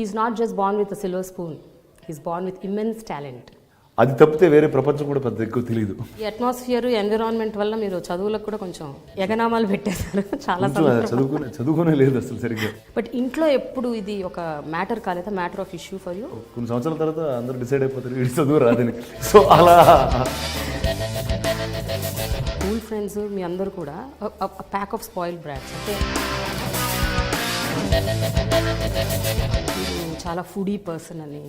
He's not just born with a silver spoon. He's born with immense talent. అది తప్పితే వేరే ప్రపంచం కూడా పెద్ద ఎక్కువ తెలియదు. ఈ అట్మాస్ఫియర్ ఎన్విరాన్మెంట్ వల్ల మీరు చదువులకు కూడా కొంచెం ఎగనామాలు పెట్టేశారు చాలా చదువుకునే లేదు అసలు సరిగ్గా. బట్ ఇంట్లో ఎప్పుడు ఇది ఒక మ్యాటర్ కాలేదా, matter of issue for you? కొన్ని సంవత్సరాల తర్వాత అందరూ డిసైడ్ అయిపోతారు వీడి చదువు రాదని. సో అలా స్కూల్ ఫ్రెండ్స్ మీ అందరూ కూడా ప్యాక్ ఆఫ్ స్పాయిల్డ్ బ్రాడ్స్. అంటే మీరు చాలా ఫుడీ పర్సన్ అని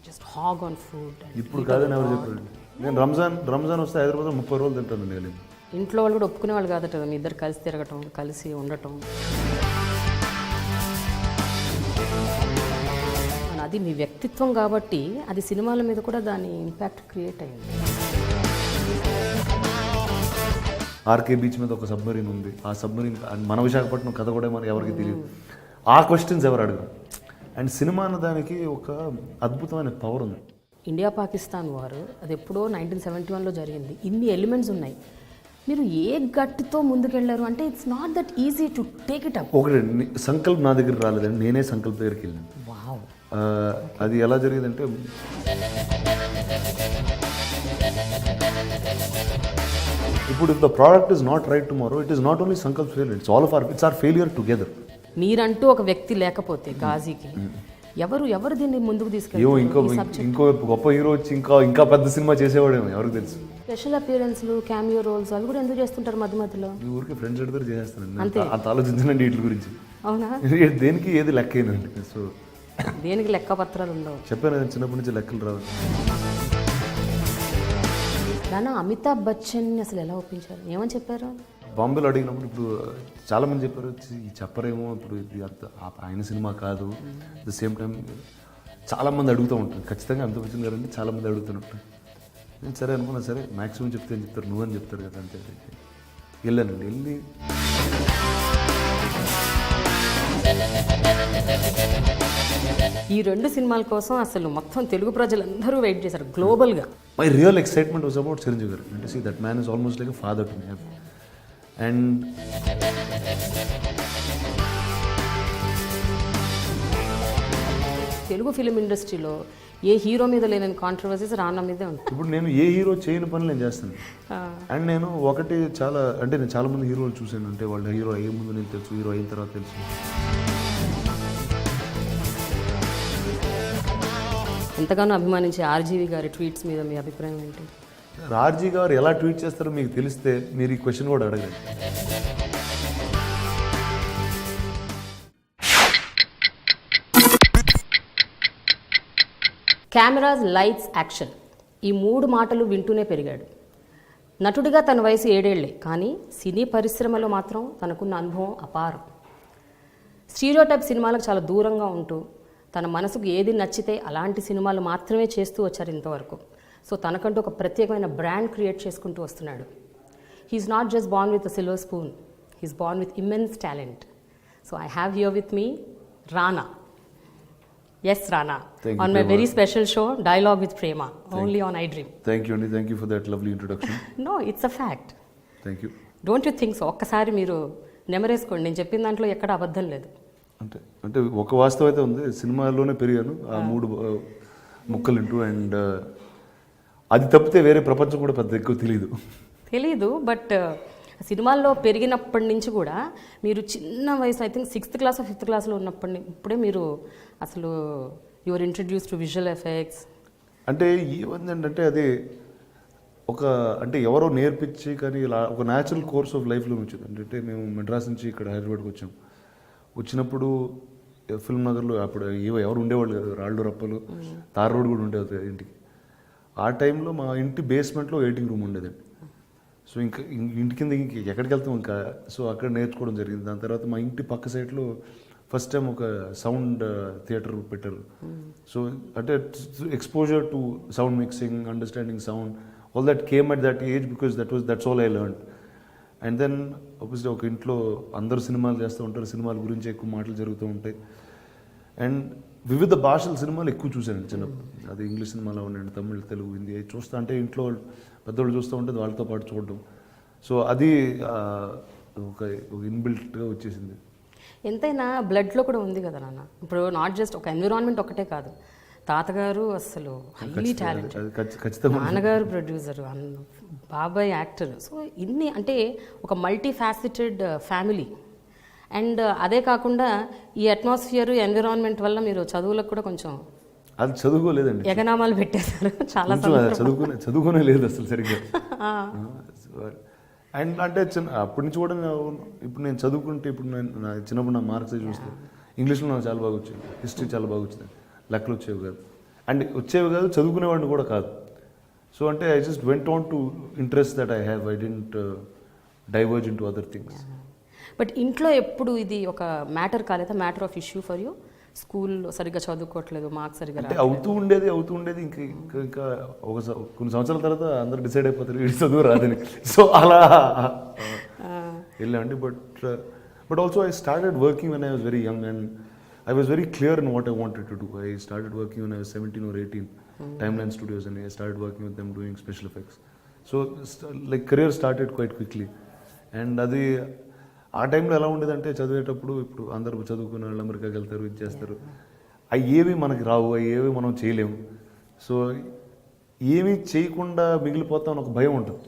జస్ట్ హాగ్ ఆన్ ఫుడ్. ఇప్పుడు కాదని ఎవరు చెప్పారు? నేను రంజాన్ వస్తే హైదరాబాద్ 30 రోజులు తింటానండి. నేను ఇంట్లో వాళ్ళు కూడా ఒప్పుకునే వాళ్ళు కాదట మీ ఇద్దరు కలిసి తిరగటం, కలిసి ఉండటం. అది మీ వ్యక్తిత్వం కాబట్టి అది సినిమాల మీద కూడా దాని ఇంపాక్ట్ క్రియేట్ అయింది. ఆర్కే బీచ్ మీద ఒక సబ్మరీన్ ఉంది. ఆ సబ్మరీన్ మన విశాఖపట్నం కథ కూడా మనకి ఎవరికి తెలియదు. ఆ క్వశ్చన్స్ ఎవరు అడగరు. అండ్ సినిమా అన్న దానికి ఒక అద్భుతమైన పవర్ ఉంది. ఇండియా పాకిస్తాన్ వారు అది ఎప్పుడో 1971లో జరిగింది. ఇన్ని ఎలిమెంట్స్ ఉన్నాయి. మీరు ఏ గట్టితో ముందుకెళ్ళారు అంటే it's not that easy to take it up. ఒకటి సంకల్ప్ నా దగ్గర రాలేదండి, నేనే సంకల్ప్ దగ్గరికి వెళ్ళాను. వావ్. అది ఎలా జరిగిందంటే ఇప్పుడు the product is not right tomorrow, it is not only Sankalp failure, it's all of its are failure together. మీరంటూ ఒక వ్యక్తి లేకపోతే గాజీకి ఎవరు దీన్ని ముందుకు తీసుకెళ్ళి ఇంకో గొప్ప హీరో వచ్చి ఇంకా పెద్ద సినిమా చేసేవాడేమో ఎవరికి తెలుసు. స్పెషల్ అపియరెన్స్లు, క్యామియో రోల్స్ అవి కూడా ఎందుకు చేస్తుంటారు మధ్య మధ్యలో? మీ ఊరికి ఫ్రెండ్స్ ఎడితే చేస్తానండి. అంత ఆలోచించనండి వీటి గురించి. అవునా? దేనికి ఏది లెక్క అయినండి. సో దేనికి లెక్క పత్రాలు ఉండవు. చెప్పాను చిన్నప్పటి నుంచి లెక్కలు రావు. దాని అమితాబ్ బచ్చన్ అసలు ఎలా ఒప్పించారు, ఏమని చెప్పారు? బాంబేలో అడిగినప్పుడు ఇప్పుడు చాలామంది చెప్పారు చెప్పరేమో, ఇప్పుడు ఇది ఆయన సినిమా కాదు. అట్ ద సేమ్ టైం చాలామంది అడుగుతూ ఉంటారు. ఖచ్చితంగా అమితాబ్ బచ్చన్ గారు అంటే చాలామంది అడుగుతున్నట్టు. నేను సరే అనుకున్నా, సరే మ్యాక్సిమం చెప్తే అని చెప్తారు, నువ్వని చెప్తారు కదా అంతే. వెళ్ళానండి. వెళ్ళి ఈ 2 సినిమాల కోసం అసలు మొత్తం తెలుగు ప్రజలందరూ వెయిట్ చేశారు గ్లోబల్గా. My real excitement was about Chiranjeevi garu. అంటే see that man is almost like a father to me. And Telugu film ఇండస్ట్రీలో ఏ హీరో మీద లేని కాంట్రవర్సీస్ రానా మీదే ఉంటుంది. ఇప్పుడు నేను ఏ హీరో చేయని పనులు నేను చేస్తాను. అండ్ నేను ఒకటి నేను చాలా మంది హీరోలు చూశాను. అంటే వాళ్ళ హీరో అయ్యే ముందు నేను తెలుసు, హీరో అయిన తర్వాత తెలుసు. ఎంతగానో అభిమానించే ఆర్జీవి గారి ట్వీట్స్ మీద మీ అభిప్రాయం ఏంటి? ఆర్జీ గారు ఎలా ట్వీట్ చేస్తారో మీకు తెలిస్తే మీరు ఈ క్వశ్చన్ కూడా అడగండి. కెమెరాస్, లైట్స్, యాక్షన్, ఈ 3 మాటలు వింటూనే పెరిగాడు. నటుడిగా తన వయసు 7 ఏళ్లే, కానీ సినీ పరిశ్రమలో మాత్రం తనకున్న అనుభవం అపారం. స్టీరియోటైప్ సినిమాలకు చాలా దూరంగా ఉంటూ తన మనసుకు ఏది నచ్చితే అలాంటి సినిమాలు మాత్రమే చేస్తూ వచ్చారు ఇంతవరకు. సో తనకంటూ ఒక ప్రత్యేకమైన బ్రాండ్ క్రియేట్ చేసుకుంటూ వస్తున్నాడు. He's not just born with a silver spoon, he's born with immense talent. So I have here with me Rana. Yes, Rana. On my very special show, Dialogue with Prema, only on iDream. Thank you, Andy. Thank you for that lovely introduction. No, it's a fact. Thank you. Don't you think so? ఒక్కసారి మీరు నెమరేసుకోండి, నేను చెప్పిన దాంట్లో ఎక్కడ అబద్ధం లేదు. అంటే ఒక వాస్తవం అయితే ఉంది. సినిమాలోనే పెరిగాను ఆ 3 ముక్కలు ఇంటూ. అండ్ అది తప్పితే వేరే ప్రపంచం కూడా పెద్ద ఎక్కువ తెలీదు. బట్ సినిమాల్లో పెరిగినప్పటి నుంచి కూడా మీరు చిన్న వయసు, I think 6th class 5th క్లాస్లో ఇప్పుడే మీరు అసలు your introduce to visual effects. అంటే ఏమందంటే అది అంటే ఎవరో నేర్పించి, కానీ ఇలా ఒక న్యాచురల్ కోర్స్ ఆఫ్ లైఫ్లో వచ్చింది. అంటే మేము మెడ్రాస్ నుంచి ఇక్కడ హైదరాబాద్కి వచ్చినప్పుడు ఫిల్మ్ నగర్లో అప్పుడు ఎవరు ఉండేవాళ్ళు కాదు. రాళ్ళు రప్పలు, తార్ రోడ్ కూడా ఉండేది ఇంటికి. ఆ టైంలో మా ఇంటి బేస్మెంట్లో ఎడిటింగ్ రూమ్ ఉండేదండి. సో ఇంకా ఇంటి కింద ఎక్కడికి వెళ్తాం ఇంకా. సో అక్కడ నేర్చుకోవడం జరిగింది. దాని తర్వాత మా ఇంటి పక్క సైడ్లో ఫస్ట్ టైం ఒక సౌండ్ థియేటర్ పెట్టారు. సో అంటే exposure to sound mixing, understanding sound, all that came at that age because that's all I learn. And then obviously ఒక ఇంట్లో అందరూ సినిమాలు చేస్తూ ఉంటారు, సినిమాల గురించి ఎక్కువ మాటలు జరుగుతూ ఉంటాయి. అండ్ వివిధ భాషల సినిమాలు ఎక్కువ చూశాను చిన్నప్పుడు. అది ఇంగ్లీష్ సినిమాలో ఉండండి, తమిళ్, తెలుగు, హిందీ చూస్తా అంటే ఇంట్లో పెద్దవాళ్ళు చూస్తూ ఉంటే వాళ్ళతో పాటు చూడడం. సో అది ఒక ఇన్బిల్ట్గా వచ్చేసింది. ఎంతైనా బ్లడ్లో కూడా ఉంది కదా నాన్న. ఇప్పుడు నాట్ జస్ట్ ఒక ఎన్విరాన్మెంట్ ఒకటే కాదు, తాతగారు అసలు హైలీ టాలెంటెడ్, ఖచ్చితంగా నాన్నగారు ప్రొడ్యూసర్, బాబాయ్ యాక్టర్. సో ఇన్ని అంటే ఒక మల్టీ ఫ్యాసిటెడ్ ఫ్యామిలీ. అండ్ అదే కాకుండా ఈ అట్మాస్ఫియర్ ఎన్విరాన్మెంట్ వల్ల మీరు చదువులకు కూడా కొంచెం అది చదువుకోలేదండి, ఎగనామాలు పెట్టేశారు చాలా చదువుకునే లేదు అసలు సరిగ్గా. అండ్ అంటే అప్పటి నుంచి కూడా ఇప్పుడు నేను చదువుకుంటే, ఇప్పుడు నేను చిన్నప్పుడు నా మార్క్స్ చూస్తే ఇంగ్లీష్లో నాకు చాలా బాగా వచ్చేది, హిస్టరీ చాలా బాగా వచ్చింది, లెక్కలు వచ్చేవి కాదు, అండ్ వచ్చేవి కాదు, చదువుకునేవాడిని కూడా కాదు. సో అంటే I just went on to interest that I have, I didn't diverge into other things. But ఇంట్లో ఎప్పుడు ఇది ఒక మ్యాటర్ కాలేదా, matter of issue for you? స్కూల్లో సరిగ్గా చదువుకోవట్లేదు, మార్క్స్ సరిగ్గా అంటే అవుతూ ఉండేది ఇంకా కొన్ని సంవత్సరాల తర్వాత అందరూ డిసైడ్ అయిపోతారు ఇది చదువు రాదని. సో అలా వెళ్ళండి. But also I started working when I was very young and I was very clear in what I wanted to do. I started working when I was 17 or 18, Timeline Studios, and I started working with them doing special effects. So like career started quite quickly. And అది ఆ టైంలో ఎలా ఉండేదంటే చదివేటప్పుడు, ఇప్పుడు అందరూ చదువుకునే వాళ్ళు అమెరికాకి వెళ్తారు, ఇది చేస్తారు, అవి ఏవి మనకి రావు, అవి ఏవి మనం చేయలేము. సో ఏమీ చేయకుండా మిగిలిపోతామని ఒక భయం ఉంటుంది.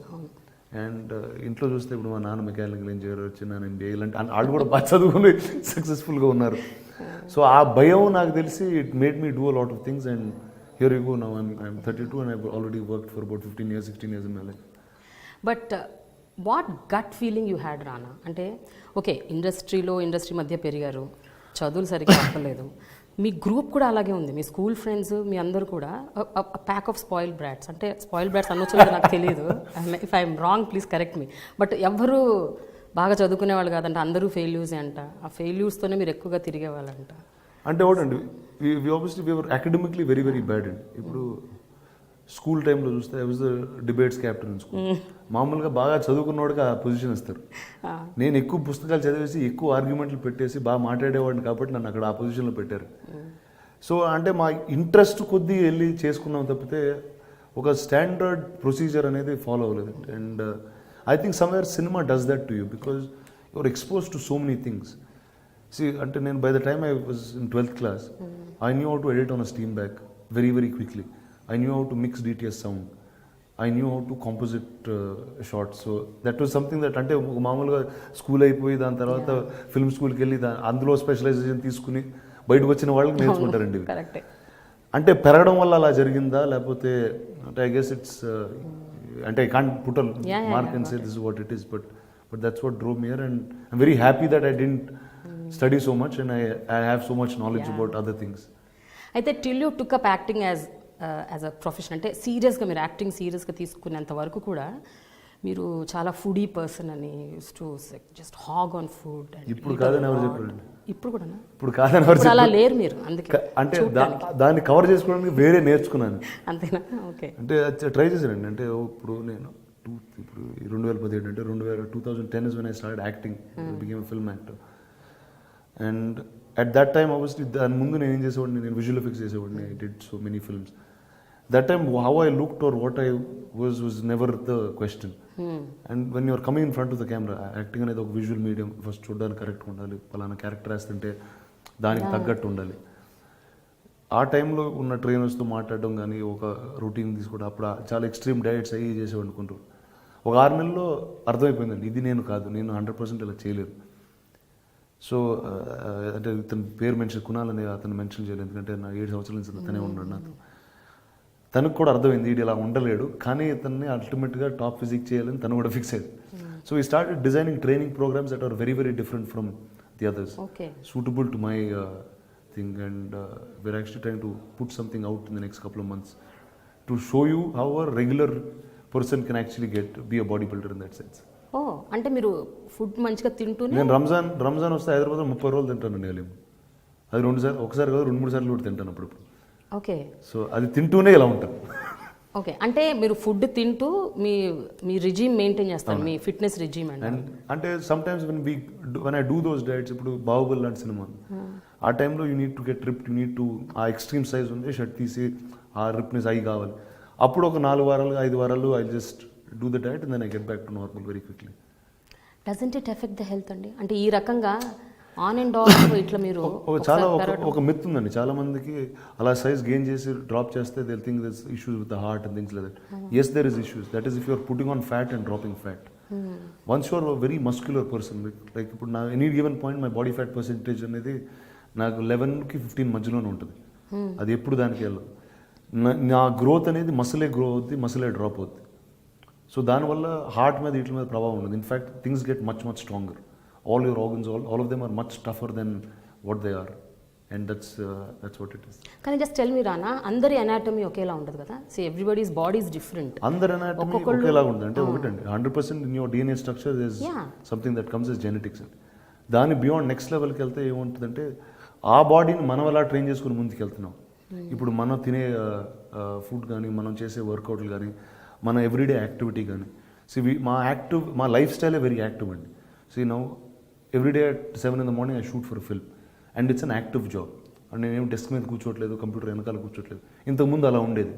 అండ్ ఇంట్లో చూస్తే ఇప్పుడు మా నాన్న మెకానికల్ ఇంజనీర్, చిన్న MBA, ఇలాంటి వాళ్ళు కూడా బాగా చదువుకుని సక్సెస్ఫుల్గా ఉన్నారు. సో ఆ భయం నాకు తెలిసి it made me do a lot of things. And here you go now, I'm 32 and I've already worked for about 15 years, 16 years in my life. But what got feeling you had Rana? అంటే okay, industry మధ్య పెరిగారు, చదువులు సరిగ్గా అవ్వలేదు, మీ group కూడా అలాగే ఉంది, మీ school friends మీ అందరూ కూడా ప్యాక్ ఆఫ్ స్పాయిల్ బ్రాడ్స్. అంటే స్పాయిల్ బ్రాడ్స్ అనొచ్చు నాకు తెలియదు, if I'm wrong please correct me. But ఎవ్వరూ బాగా చదువుకునే వాళ్ళు కాదంట, అందరూ ఫెయిల్యూర్స్ అంట. ఆ ఫెయిల్యూర్స్తోనే మీరు ఎక్కువగా తిరిగేవాళ్ళంట. అంటే ఒకటండి, obviously we were academically very very bad అండి. ఇప్పుడు స్కూల్ టైంలో చూస్తే I was the debates captain in school. మామూలుగా బాగా చదువుకున్నవాడికి ఆ పొజిషన్ ఇస్తారు. నేను ఎక్కువ పుస్తకాలు చదివేసి ఎక్కువ ఆర్గ్యుమెంట్లు పెట్టేసి బాగా మాట్లాడేవాడిని కాబట్టి నన్ను అక్కడ ఆ పొజిషన్లో పెట్టారు. సో అంటే మా ఇంట్రెస్ట్ కొద్దీ వెళ్ళి చేసుకున్నాం తప్పితే ఒక స్టాండర్డ్ ప్రొసీజర్ అనేది ఫాలో అవ్వలేదు. And I think somewhere cinema does that to you because you're exposed to so many things. See, until by the time I was in 12th class, I knew how to edit on a steam bag very, very quickly. I knew how to mix DTS sound. I knew how to composite shots. So that was something that ante మామూలుగా school అయిపోయి దాని తర్వాత film స్కూల్కి వెళ్ళి అందులో specialisation తీసుకుని బయటకు వచ్చిన వాళ్ళకి నేర్చుకుంటారండి. అంటే పెరగడం వల్ల అలా జరిగిందా, లేకపోతే అంటే ఐ గెస్ ఇట్స్ అంటే I can't put a mark and say this is what it is, but that's what drove me here, and I'm very happy that I didn't study so much and I have so much knowledge about other things. అయితే till you took up acting as a profession, అంటే సీరియస్గా మీరు acting సీరియస్గా తీసుకునేంత వరకు కూడా మీరు చాలా foodie person అని use to just hog on food. ఇప్పుడు కాదని ఎవరు చెప్పారు? ఇప్పుడు కూడా ఇప్పుడు కాదని ఎవరు అలా లేరు మీరు, అందుకే అంటే దాన్ని కవర్ చేసుకోవడానికి వేరే నేర్చుకున్నాను. అంతేనా? ఓకే. అంటే ట్రై చేశానండి. అంటే ఇప్పుడు నేను ఇప్పుడు 2017 అంటే 2010 is when I started acting, became a film actor. And at that time obviously దాని ముందు నేను ఏం చేసేవాడిని, నేను విజువల్ ఎఫెక్ట్స్ చేసేవాడిని. I did so many films. That time how I looked or what I was never the question. And when you are coming in front of the camera, acting అనేది ఒక visual medium, first చూడడానికి కరెక్ట్గా ఉండాలి, పలానా character వేస్తుంటే దానికి తగ్గట్టు ఉండాలి. ఆ టైంలో ఉన్న ట్రైనర్స్తో మాట్లాడడం కానీ ఒక రొటీన్ తీసుకోవడం, అప్పుడు చాలా ఎక్స్ట్రీమ్ డయట్స్ అయ్యి చేసేవాడు అనుకుంటారు. ఒక 6 నెలల్లో అర్థమైపోయిందండి ఇది నేను కాదు, నేను 100% ఇలా చేయలేదు. సో అంటే ఇతని పేరు మెన్షన్ కునాల్ అనే అతను మెన్షన్ చేయలేదు, ఎందుకంటే నా 7 సంవత్సరాల నుంచి అతనే ఉన్నాడు నాతో. తనకు కూడా అర్థమైంది వీడు ఇలా ఉండలేడు, కానీ ఇతన్ని అల్టిమేట్గా టాప్ ఫిజిక్ చేయాలని తను కూడా ఫిక్స్ అయ్యింది. So we started designing training programmes that are very very different from the others, suitable to my thing, and we're actually trying to put something out in the next couple of months to show you how a regular person can actually be a bodybuilder in that sense. అంటే మీరు food మంచిగా తింటూనే. నేను రంజాన్ వస్తే హైదరాబాద్లో 30 రోజులు తింటానండి అలీము. అది ఒకసారి కాదు 2-3 సార్లు కూడా తింటాను అప్పుడప్పుడు. ఓకే. సో అది తింటూనే ఇలా ఉంటుంది. ఓకే, అంటే మీరు ఫుడ్ తింటూ మీ రిజీమ్ మెయింటైన్ చేస్తారు, మీ ఫిట్నెస్ రిజీమ్. అంటే some times when I do those diets, ఇప్పుడు బాహుబలి లాంటి సినిమా ఆ టైంలో you need to get ripped, you need to ఆ ఎక్స్ట్రీమ్ సైజ్ ఉంది షర్ట్ తీసి ఆ రిప్నెస్ అవి కావాలి. అప్పుడు ఒక 4 వారాలు 5 వారాలు I just do the diet and then I get back to normal very quickly. Doesn't it affect the health అండి? అంటే ఈ రకంగా ఆన్ అండ్ ఆఫ్ ఇట్లా మీరు చాలా ఒక మిత్ ఉందండి చాలా మందికి, అలా సైజ్ గెయిన్ చేసి డ్రాప్ చేస్తే they think this issues with the heart and things like that. Yes there is issues, that is if you are putting on fat and dropping fat. Once you are very muscular person, like ఇప్పుడు నా any given point my body fat percentage అనేది నాకు 11కి 15 మధ్యలోనే ఉంటుంది. అది ఎప్పుడు దానికి వెళ్ళదు. నా గ్రోత్ అనేది మసిలే గ్రో అవుద్ది, మసిలే డ్రాప్ అవుద్ది. సో దానివల్ల హార్ట్ మీద వీటి మీద ప్రభావం ఉండదు. In fact things get much stronger. All your organs, all of them are much tougher than what they are. And that's what it is. కానీ జస్ట్ టెల్ మీ రానా, అందరి అనాటమీ ఒకేలా ఉండదు కదా. So everybody's body is different. అందరి anatomy ఒకేలా ఉంటుంది అంటే ఒకటండి, 100% in your DNA structure is something that comes as genetics. దాని బియాండ్ నెక్స్ట్ లెవెల్కి వెళ్తే ఏముంటుందంటే ఆ బాడీని మనం ఎలా ట్రైన్ చేసుకుని ముందుకు వెళ్తున్నాం. ఇప్పుడు మనం తినే ఫుడ్ కానీ, మనం చేసే వర్కౌట్లు కానీ, మన ఎవ్రీడే యాక్టివిటీ కానీ, మా లైఫ్ స్టైలే వెరీ యాక్టివ్ అండి. Now everyday at 7 in the morning I shoot for a film and it's an active job. And నేనేం డెస్క్ మీద కూర్చోట్లేదు, కంప్యూటర్ వెనకాల కూర్చోట్లేదు. ఇంతకుముందు అలా ఉండేది.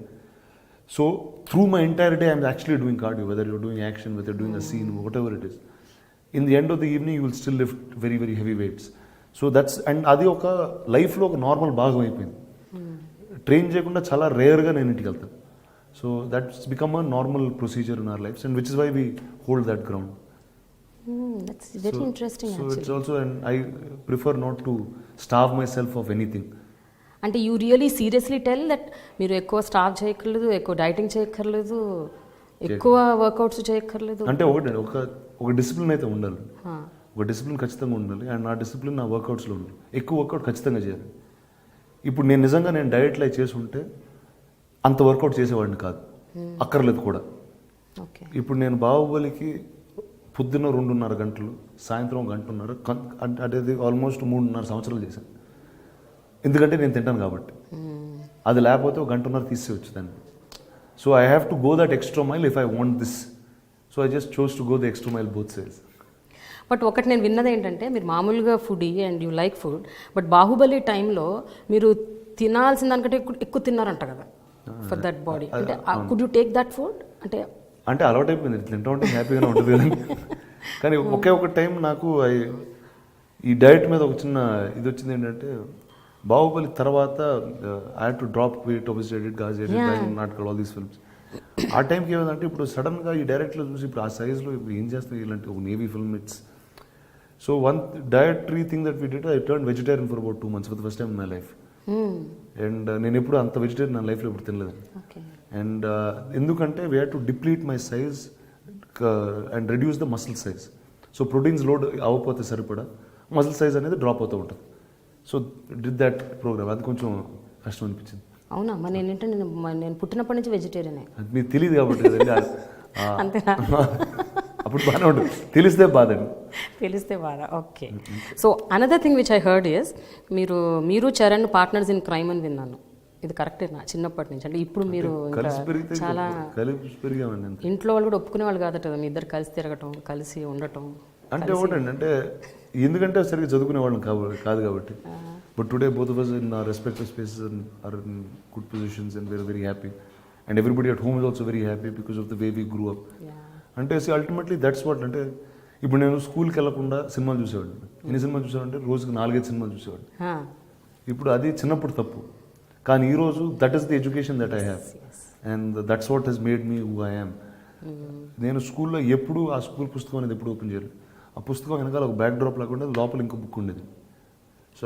So through my entire day I'm actually doing cardio, whether you're doing action, whether doing a scene, whatever it is. In the end of the evening you will still lift very heavy weights. So that's, and అది ఒక లైఫ్లో ఒక normal భాగం అయిపోయింది. Train చేయకుండా చాలా రేర్గా నేను ఇంటికి వెళ్తాను. So that's become a normal procedure in our lifes and which is why we hold that ground. That's very interesting so actually. It's also, and I prefer not to starve myself of anything. అంటే you really seriously tell that మీరు ఎక్కువ starve చేయక్కర్లేదు, ఎక్కువ dieting చేయక్కర్లేదు, ఎక్కువ workouts చేయక్కర్లేదు. అంటే ఒకటి ఒక డిసిప్లిన్ అయితే ఉండాలి. ఒక డిసిప్లిన్ ఖచ్చితంగా ఉండాలి. అండ్ నా డిసిప్లిన్ నా వర్కౌట్స్లో ఉండాలి. ఎక్కువ వర్కౌట్ ఖచ్చితంగా చేయాలి. ఇప్పుడు నేను నిజంగా డైట్లో చేసి ఉంటే అంత వర్కౌట్ చేసేవాడిని కాదు, అక్కర్లేదు కూడా. ఇప్పుడు నేను బాహుబలికి పొద్దున్న 2.5 గంటలు, సాయంత్రం 1 గంటన్నర, అంటే ఆల్మోస్ట్ 3.5 సంవత్సరాలు చేశాను. ఎందుకంటే నేను తింటాను కాబట్టి. అది లేకపోతే 1 గంటన్నర తీసేయచ్చు దాన్ని. So I have to go that extra mile if I want this. So I just chose to go the extra mile both sides. But ఒకటి నేను విన్నది ఏంటంటే, మీరు మామూలుగా foodie and you like food, but Baahubali టైంలో మీరు తినాల్సిన దానికంటే ఎక్కువ తిన్నారంట కదా ఫర్ దట్ బాడీ. అంటే could you take that food? అంటే అలవాటు అయిపోయింది, తింటా ఉంటే హ్యాపీగానే ఉంటుంది కదండి. కానీ ఒక టైం నాకు ఈ డైట్ మీద ఒక చిన్న ఇది వచ్చింది. ఏంటంటే బాహుబలి తర్వాత I had to drop weight, obesity, గాజ్, నాటకాలు, ఆల్ దీస్ ఫిల్మ్స్. ఆ టైంకి ఏమంటే ఇప్పుడు సడన్గా ఈ డైరెక్ట్లో చూసి ఇప్పుడు ఆ సైజ్లో ఇప్పుడు ఏం చేస్తాం ఇలాంటి ఒక navy film. It's so one dietary thing that we did, I turn vegetarian for about 2 months for the first time in my life. And నేను ఎప్పుడు అంత వెజిటేరియన్ నా లైఫ్లో ఇప్పుడు తినలేదండి. అండ్ ఎందుకంటే we had to deplete my size and reduce the muscle size. So proteins load అవ్వకపోతే సరిపడా మసిల్ సైజ్ అనేది డ్రాప్ అవుతూ ఉంటుంది. So did that programme. అది కొంచెం కష్టం అనిపించింది. అవునా? మరి నేను పుట్టినప్పటి నుంచి వెజిటేరియనే. అది మీకు తెలియదు కాబట్టి అంతేనా? అప్పుడు బాగానే ఉంటుంది, తెలిస్తే బాధ. Okay. So another thing which I heard is, మీరు చరణ్ పార్ట్నర్స్ ఇన్ క్రైమ్ అని విన్నాను. ఇది కరెక్టేనా? చిన్నప్పటి నుంచి అంటే ఇప్పుడు మీరు చాలా ఇంట్లో వాళ్ళు కూడా ఒప్పుకునే వాళ్ళు కాదట కదా మీ ఇద్దరు కలిసి తిరగటం, కలిసి ఉండటం. అంటే ఒకటండి, అంటే ఎందుకంటే సరిగ్గా చదువుకునే వాళ్ళం కాదు కాబట్టి. But today both of us in our respective spaces are in good positions and we're very happy. And everybody at home is also very happy because of the way we grew up. అంటే ultimately that's what. అంటే ఇప్పుడు నేను స్కూల్కి వెళ్ళకుండా సినిమాలు చూసేవాడిని. ఎన్ని సినిమాలు చూసేవాడంటే రోజుకి 4-5 సినిమాలు చూసేవాడిని. ఇప్పుడు అది చిన్నప్పుడు తప్పు, కానీ ఈరోజు that is the education that I have and that's what has made me who I am. నేను స్కూల్లో ఎప్పుడు ఆ స్కూల్ పుస్తకం అనేది ఎప్పుడు ఓపెన్ చేయాలి. ఆ పుస్తకం వెనకాల ఒక బ్యాక్ డ్రాప్ లాగా ఉండేది, లోపల ఇంకో బుక్ ఉండేది. So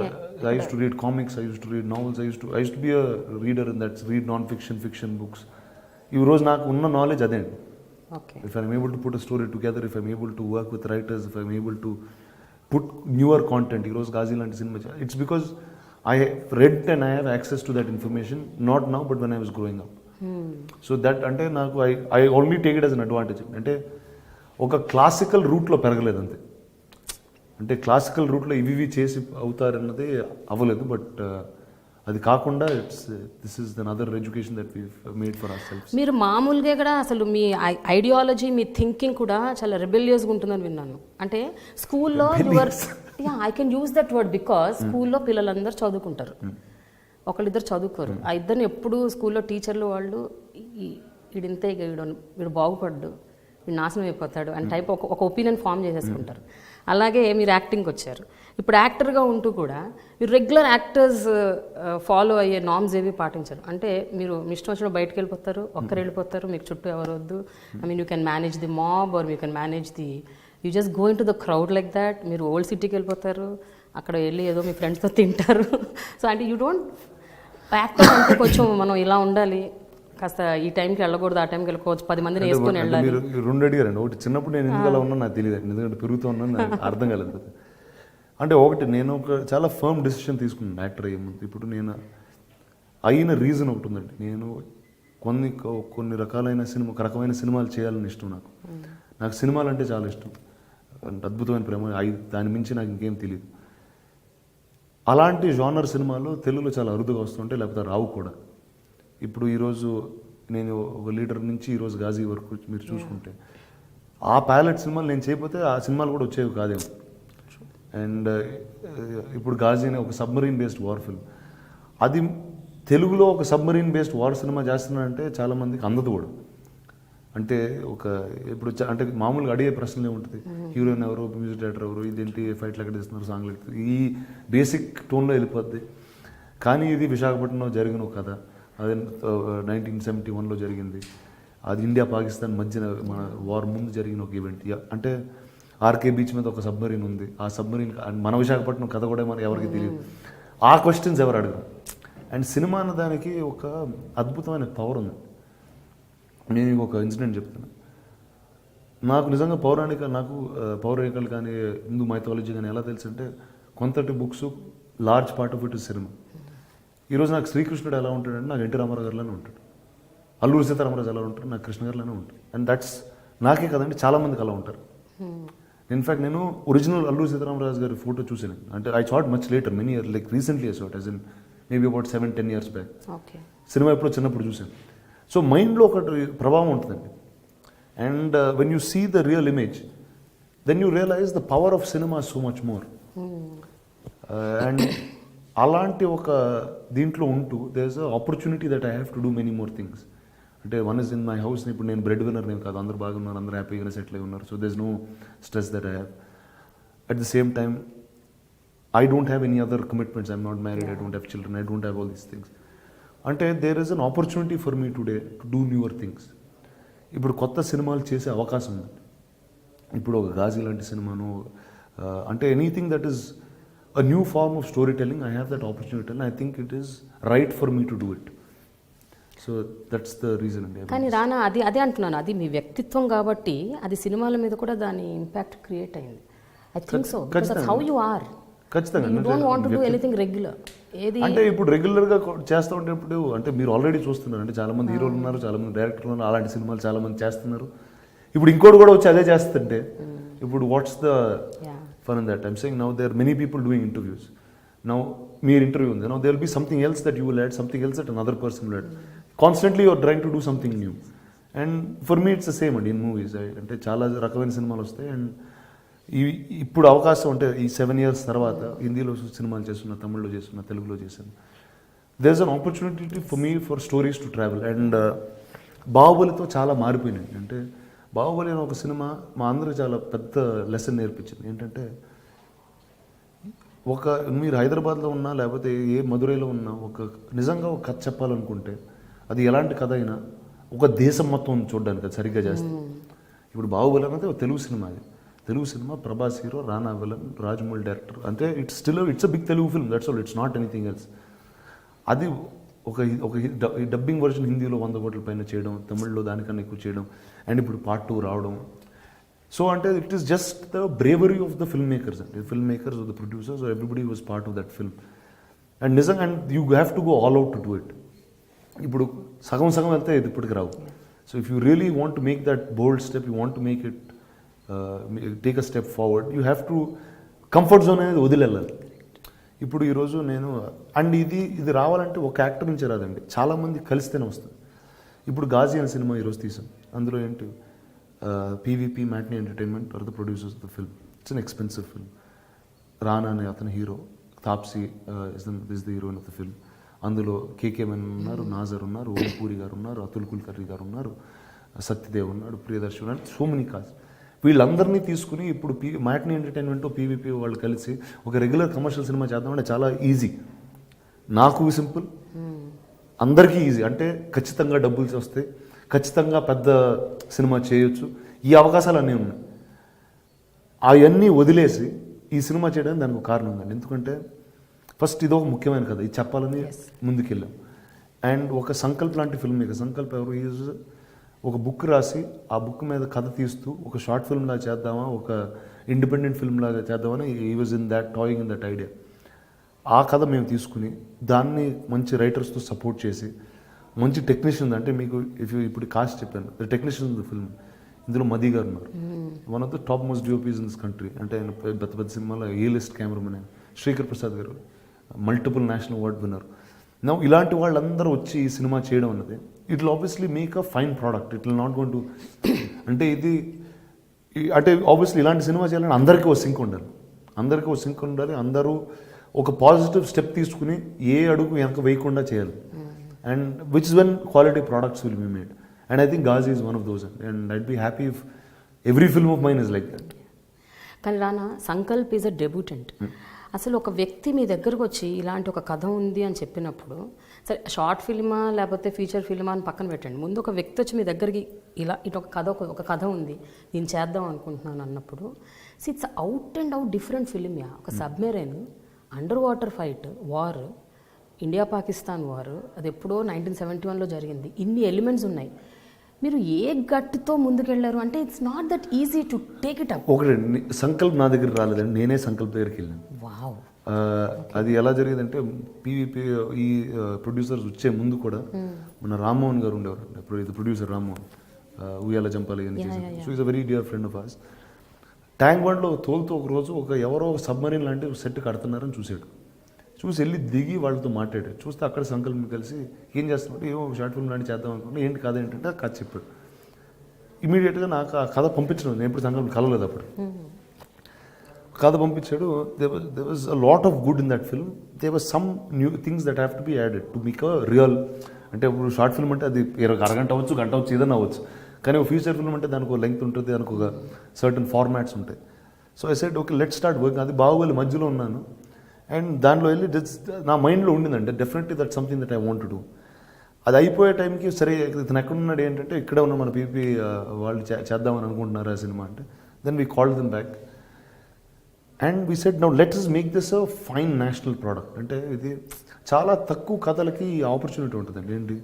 I use to read comics, I use to read novels, I use to be a reader in that's read non fiction books. ఈ రోజు నాకు ఉన్న నాలెడ్జ్ అదే అండి. If I'm able to put a story together, if I'm able to work with writers, if I'm able to put newer content, ఈరోజు గాజీ లాంటి cinema, it's because I have read and I have access to that information, not now but when I was growing up. So that అంటే నాకు I only take it as an advantage. అంటే ఒక classical రూట్లో పెరగలేదు అంతే. అంటే classical రూట్లో ఇవి చేసి అవుతారన్నది అవ్వలేదు. బట్ అది కాకుండా this is another education that we've made for our selfs. మీరు మామూలుగా కూడా అసలు మీ ఐడియాలజీ, మీ థింకింగ్ కూడా చాలా రెబెలియస్గా ఉంటుందని విన్నాను. అంటే స్కూల్లో I can use that word because స్కూల్లో పిల్లలందరూ చదువుకుంటారు, ఒకళ్ళిద్దరు చదువుకోరు. ఆ ఇద్దరిని ఎప్పుడు స్కూల్లో టీచర్లు వాళ్ళు వీడింతే, వీడు బాగుపడ్డు, వీడు నాశనం అయిపోతాడు అని టైప్ ఒక ఒపీనియన్ ఫామ్ చేసేసుకుంటారు. అలాగే మీరు యాక్టింగ్కి వచ్చారు. ఇప్పుడు యాక్టర్గా ఉంటూ కూడా మీరు రెగ్యులర్ యాక్టర్స్ ఫాలో అయ్యే నామ్స్ ఏవి పాటించరు. అంటే మీరు మీ ఇష్టం వచ్చిన బయటకు వెళ్ళిపోతారు, ఒక్కరు వెళ్ళిపోతారు, మీకు చుట్టూ ఎవరు వద్దు. I mean you can manage the mob or you can manage the, you just go into the crowd like that. మీరు ఓల్డ్ సిటీకి వెళ్ళిపోతారు, అక్కడ వెళ్ళి ఏదో మీ ఫ్రెండ్స్తో తింటారు. సో అంటే యూ డోంట్, యాక్టర్ అంటే కొంచెం మనం ఇలా ఉండాలి, కాస్త ఈ టైంకి వెళ్ళకూడదు, ఆ టైంకి వెళ్ళిపోవచ్చు, 10 మందిని వేసుకొని వెళ్ళాలి. మీరు రెండు అడిగారండి. ఒకటి చిన్నప్పుడు నేను ఎందుకు అలా ఉన్నా నాకు తెలియదు, ఎందుకంటే పెరుగుతూ ఉన్నాను నాకు అర్థం కాలేదు. అంటే ఒకటి నేను ఒక చాలా ఫర్మ్ డెసిషన్ తీసుకున్నాను యాక్టర్ అయ్యే ముందు. ఇప్పుడు నేను అయిన రీజన్ ఒకటి ఉందండి. నేను కొన్ని రకమైన సినిమాలు చేయాలని ఇష్టం నాకు. నాకు సినిమాలు అంటే చాలా ఇష్టం, అద్భుతమైన ప్రేమ, దాని మించి నాకు ఇంకేం తెలియదు. అలాంటి జానర్ సినిమాలు తెలుగులో చాలా అరుదుగా వస్తుంటాయి, లేకపోతే రావు కూడా. ఇప్పుడు ఈరోజు నేను ఒక లీడర్ నుంచి ఈరోజు గాజీ వరకు మీరు చూసుకుంటే ఆ ప్యాలెట్ సినిమాలు నేను చేయకపోతే ఆ సినిమాలు కూడా వచ్చేవి కాదేమో. అండ్ ఇప్పుడు గాజీ అనే ఒక సబ్మరీన్ బేస్డ్ వార్ ఫిల్మ్, అది తెలుగులో ఒక సబ్మరీన్ బేస్డ్ వార్ సినిమా చేస్తున్నారంటే చాలామందికి అందదు కూడా. అంటే ఇప్పుడు అంటే మామూలుగా అడిగే ప్రశ్నలు ఏముంటుంది, హీరోయిన్ ఎవరు, మ్యూజిక్ డైరెక్టర్ ఎవరు, ఇదేంటి, ఫైట్లు ఎక్కడ తీస్తున్నారు, సాంగ్లు ఎక్కడ, ఈ బేసిక్ టోన్లో వెళ్ళిపోద్ది. కానీ ఇది విశాఖపట్నంలో జరిగిన ఒక కథ, అది 1971లో జరిగింది. అది ఇండియా పాకిస్తాన్ మధ్యన మన వార్ ముందు జరిగిన ఒక ఈవెంట్. అంటే ఆర్కే బీచ్ మీద ఒక సబ్మరీన్ ఉంది, ఆ సబ్మరీన్ మన విశాఖపట్నం కథ కూడా మనకి ఎవరికి తెలియదు. ఆ క్వశ్చన్స్ ఎవరు అడగరు. అండ్ సినిమా అన్న దానికి ఒక అద్భుతమైన పవర్ ఉంది. నేను ఒక ఇన్సిడెంట్ చెప్తాను. నాకు నిజంగా పౌరాణికాలు కానీ హిందూ మైథాలజీ కానీ ఎలా తెలుసు అంటే, కొంతటి books large part of it is cinema. ఈరోజు నాకు శ్రీకృష్ణుడు ఎలా ఉంటాడంటే నాకు ఎన్టీ రామారావు గారిలోనే ఉంటాడు, అల్లూరి సీతారామరాజు ఎలా ఉంటాడు నాకు కృష్ణ గారిలోనే ఉంటాడు. అండ్ దట్స్ నాకే కదండి, చాలామందికి అలా ఉంటారు. ఇన్ఫ్యాక్ట్ నేను ఒరిజినల్ అల్లూరి సీతారామరాజు గారి ఫోటో చూసాను. అంటే I shot much later, many year, like recently I shot, as in maybe about 7-10 years back. Cinema ఎప్పుడో చిన్నప్పుడు చూసాను. సో మైండ్లో ఒకటి ప్రభావం ఉంటుందండి. And when you see the real image, then you realise the power of cinema so much more. And అలాంటి ఒక దీంట్లో ఉంటూ there is a opportunity that I have to do many more things. అంటే one is in my house. ఇప్పుడు నేను bread winner నేను కాదు, అందరూ బాగున్నారు, అందరూ హ్యాపీగా సెటిల్ అయి ఉన్నారు. So there is no stress that I have. At the same time I don't have any other commitments. I'm not married, I don't have children, I don't have all these things. అంటే there is an opportunity for me today to do newer things. ఇప్పుడు కొత్త సినిమాలు చేసే అవకాశం ఉంది. ఇప్పుడు ఒక గాజీ లాంటి సినిమాను, అంటే anything that is a new form of story telling, I have that opportunity and I think it is right for me to do it. So that's the reason అండి. కానీ రానా, అదే అంటున్నాను, అది మీ వ్యక్తిత్వం కాబట్టి అది సినిమాల మీద కూడా దాని ఇంపాక్ట్ క్రియేట్ అయింది. I think so, because that's how you are. ఖచ్చితంగా. You don't want to do anything regular. అంటే ఇప్పుడు రెగ్యులర్గా చేస్తూ ఉంటేప్పుడు అంటే మీరు ఆల్రెడీ చూస్తున్నారు, అంటే చాలామంది హీరోలు ఉన్నారు, చాలామంది డైరెక్టర్లు ఉన్నారు, అలాంటి సినిమాలు చాలామంది చేస్తున్నారు. ఇప్పుడు ఇంకోటి కూడా వచ్చి అదే చేస్తుంటే ఇప్పుడు what's the fun in that? I'm saying now there many people doing interviews. Now మీరు ఇంటర్వ్యూ ఉంది, now there will be something else that you will add, something else that another person will add. Constantly you're trying to do something new. And for me it's the same అండి in movies. అంటే చాలా రకమైన సినిమాలు వస్తాయి. And ఇప్పుడు అవకాశం అంటే ఈ 7 years తర్వాత హిందీలో సినిమాలు చేస్తున్నా, తమిళ్లో చేస్తున్నా, తెలుగులో చేశాను. There is an opportunity for me for stories to travel. And బాహుబలితో చాలా మారిపోయినాయి. అంటే బాహుబలి అనే ఒక సినిమా మా అందరికి చాలా పెద్ద లెసన్ నేర్పించింది. ఏంటంటే మీరు హైదరాబాద్లో ఉన్నా లేకపోతే ఏ మధురైలో ఉన్నా నిజంగా ఒక కథ చెప్పాలనుకుంటే అది ఎలాంటి కథ అయినా ఒక దేశం మొత్తం చూడడానికి అది సరిగ్గా చేస్తే. ఇప్పుడు బాహుబలి అనేది ఒక తెలుగు సినిమా. అది Telugu cinema, Prabhas hero, Rana villain, Rajamouli director. అంటే it's a big Telugu film, that's all, it's not anything else. అది ఒక డబ్బింగ్ వర్షన్ హిందీలో 100 కోట్ల పైన చేయడం, తమిళ్లో దానికన్నా ఎక్కువ చేయడం, అండ్ ఇప్పుడు Part 2 రావడం. సో అంటే it is just the bravery of the film makers అండి, film makers, the producers, everybody was part of that film. And నిజంగా and you have to go all out to do it. ఇప్పుడు సగం వెళ్తే ఇది ఇప్పటికి రావు. So if you really want to make that bold step, you want to make it take a step forward, you have to comfort zone అనేది వదిలేళ్ళాలి. ఇప్పుడు ఈరోజు నేను అండ్ ఇది రావాలంటే ఒక యాక్టర్ నుంచే రాదండి, చాలామంది కలిస్తేనే వస్తుంది. ఇప్పుడు గాజీ అనే సినిమా ఈరోజు తీసాం. అందులో ఏంటి PVP matinee entertainment are the producers of the film. It's an expensive film. రానా అనే అతని hero, Taapsee is the heroine of the film. అందులో కేకే మెనన్ ఉన్నారు, నాజర్ ఉన్నారు, ఓంపూరి గారు ఉన్నారు, అతుల్ కుల్కర్ణి గారు ఉన్నారు, సత్యదేవ్ ఉన్నాడు, ప్రియదర్శి ఉన్నాడు, సో మెనీ కాస్ట్. వీళ్ళందరినీ తీసుకుని ఇప్పుడు మ్యాట్నీ ఎంటర్టైన్మెంట్ పీవీపీ వాళ్ళు కలిసి ఒక రెగ్యులర్ కమర్షియల్ సినిమా చేద్దామంటే చాలా ఈజీ. నాకు సింపుల్, అందరికీ ఈజీ. అంటే ఖచ్చితంగా డబ్బులు వస్తాయి, ఖచ్చితంగా పెద్ద సినిమా చేయొచ్చు, ఈ అవకాశాలు అన్నీ ఉన్నాయి. అవన్నీ వదిలేసి ఈ సినిమా చేయడానికి దానికి ఒక కారణం ఉందండి. ఎందుకంటే ఫస్ట్ ఇది ఒక ముఖ్యమైన కథ, ఇది చెప్పాలని ముందుకెళ్ళాం. అండ్ ఒక సంకల్ప్ లాంటి ఫిల్మ్ మేకర్, సంకల్ప్ ఎవరు, ఈజ్ ఒక బుక్ రాసి ఆ బుక్ మీద కథ తీస్తూ ఒక షార్ట్ ఫిల్మ్ లాగా చేద్దామా, ఒక ఇండిపెండెంట్ ఫిల్మ్ లాగా చేద్దామని ఈ was in that toying in that idea. ఆ కథ మేము తీసుకుని దాన్ని మంచి రైటర్స్తో సపోర్ట్ చేసి మంచి టెక్నీషియన్, అంటే మీకు ఇప్పుడు కాస్ట్ చెప్పాను, టెక్నీషియన్ ద ఫిల్మ్, ఇందులో మదీ గారు ఉన్నారు, one of the top most DOPs in this country. అంటే ఆయన పెద్ద పెద్ద సినిమాలో ఏ లిస్ట్ కెమెరామెన్. శ్రీకర్ ప్రసాద్ గారు మల్టిపుల్ నేషనల్ అవార్డ్ విన్నర్. నా ఇలాంటి వాళ్ళందరూ వచ్చి ఈ సినిమా చేయడం అన్నది it will obviously make a fine product. It will not gone to అంటే ఇది అంటే ఆబ్వియస్లీ ఇలాంటి సినిమా చేయాలని అందరికీ ఒక సింక్ ఉండాలి, అందరికీ ఒక సింక్ ఉండాలి. అందరూ ఒక పాజిటివ్ స్టెప్ తీసుకుని ఏ అడుగు వెనక వేయకుండా చేయాలి. And which is when quality products will be made. And I think Ghazi is one of those. And I'd be happy if every film of mine is like that. కానీ Rana, Sankalp is a debutante. అసలు ఒక వ్యక్తి మీ దగ్గరకు వచ్చి ఇలాంటి ఒక కథ ఉంది అని చెప్పినప్పుడు, సరే షార్ట్ ఫిల్మా లేకపోతే ఫీచర్ ఫిల్మా అని పక్కన పెట్టండి, ముందు ఒక వ్యక్తి వచ్చి మీ దగ్గరికి ఇలా ఇటు ఒక కథ ఉంది నేను చేద్దాం అనుకుంటున్నాను అన్నప్పుడు, it's out and out different film. ఒక submarine, under water fight, war, India Pakistan war, అది ఎప్పుడో 1971లో జరిగింది. ఇన్ని ఎలిమెంట్స్ ఉన్నాయి. మీరు ఏ గట్టుతో ముందుకెళ్ళారు అంటే it's not that easy to take it up. ఒకటి సంకల్ప్ నా దగ్గర రాలేదండి, నేనే సంకల్ప్ దగ్గరికి వెళ్ళాను. వావ్. అది ఎలా జరిగిందంటే పీవీపీ ఈ ప్రొడ్యూసర్స్ వచ్చే ముందు కూడా మన రామ్మోహన్ గారు ఉండేవారు, ఇది ప్రొడ్యూసర్ రామ్మోహన్, ఉయ్యాల జంపాలి అని చేశారు. So is a very dear friend of us. ట్యాంక్ బండ్లో తోలుతూ ఒక రోజు ఎవరో ఒక సబ్మరీన్ లాంటి సెట్ కడుతున్నారని చూశాడు. చూసి వెళ్ళి దిగి వాళ్ళతో మాట్లాడాడు. చూస్తే అక్కడ సంకల్పం కలిసి ఏం చేస్తున్నట్టు ఏమో షార్ట్ ఫిల్మ్ లాంటి చేద్దాం అనుకుంటే ఏంటి కథ ఏంటంటే కథ చెప్పాడు. ఇమీడియట్గా నాకు ఆ కథ పంపించడం, నేను ఎప్పుడు సంకల్పం కలవలేదు అప్పుడు. కథ పంపించాడు. They was a lot of good in that film. They was some new things that have to be added to make a real. అంటే ఇప్పుడు షార్ట్ ఫిల్మ్ అంటే అది అరగంట అవ్వచ్చు, గంట అవ్వచ్చు, ఏదైనా అవ్వచ్చు. కానీ ఒక ఫీచర్ ఫిల్మ్ అంటే దానికి ఒక లెంగ్త్ ఉంటుంది, దానికి ఒక సర్టన్ ఫార్మాట్స్ ఉంటాయి. So I said okay let start working. అది బాహుబలి మధ్యలో ఉన్నాను అండ్ దాంట్లో వెళ్ళి నా మైండ్లో ఉండిందంటే definitely that something that I want to do. అది అయిపోయే టైంకి సరే ఇతను ఎక్కడున్నాడు ఏంటంటే ఇక్కడే ఉన్న మన పీపీ వాళ్ళు చేద్దామని అనుకుంటున్నారు ఆ సినిమా అంటే. Then we called them back and we said now let's make this a fine national product. అంటే ఇది చాలా తక్కువ కథలకి ఆపర్చునిటీ ఉంటుందండి. ఏంటి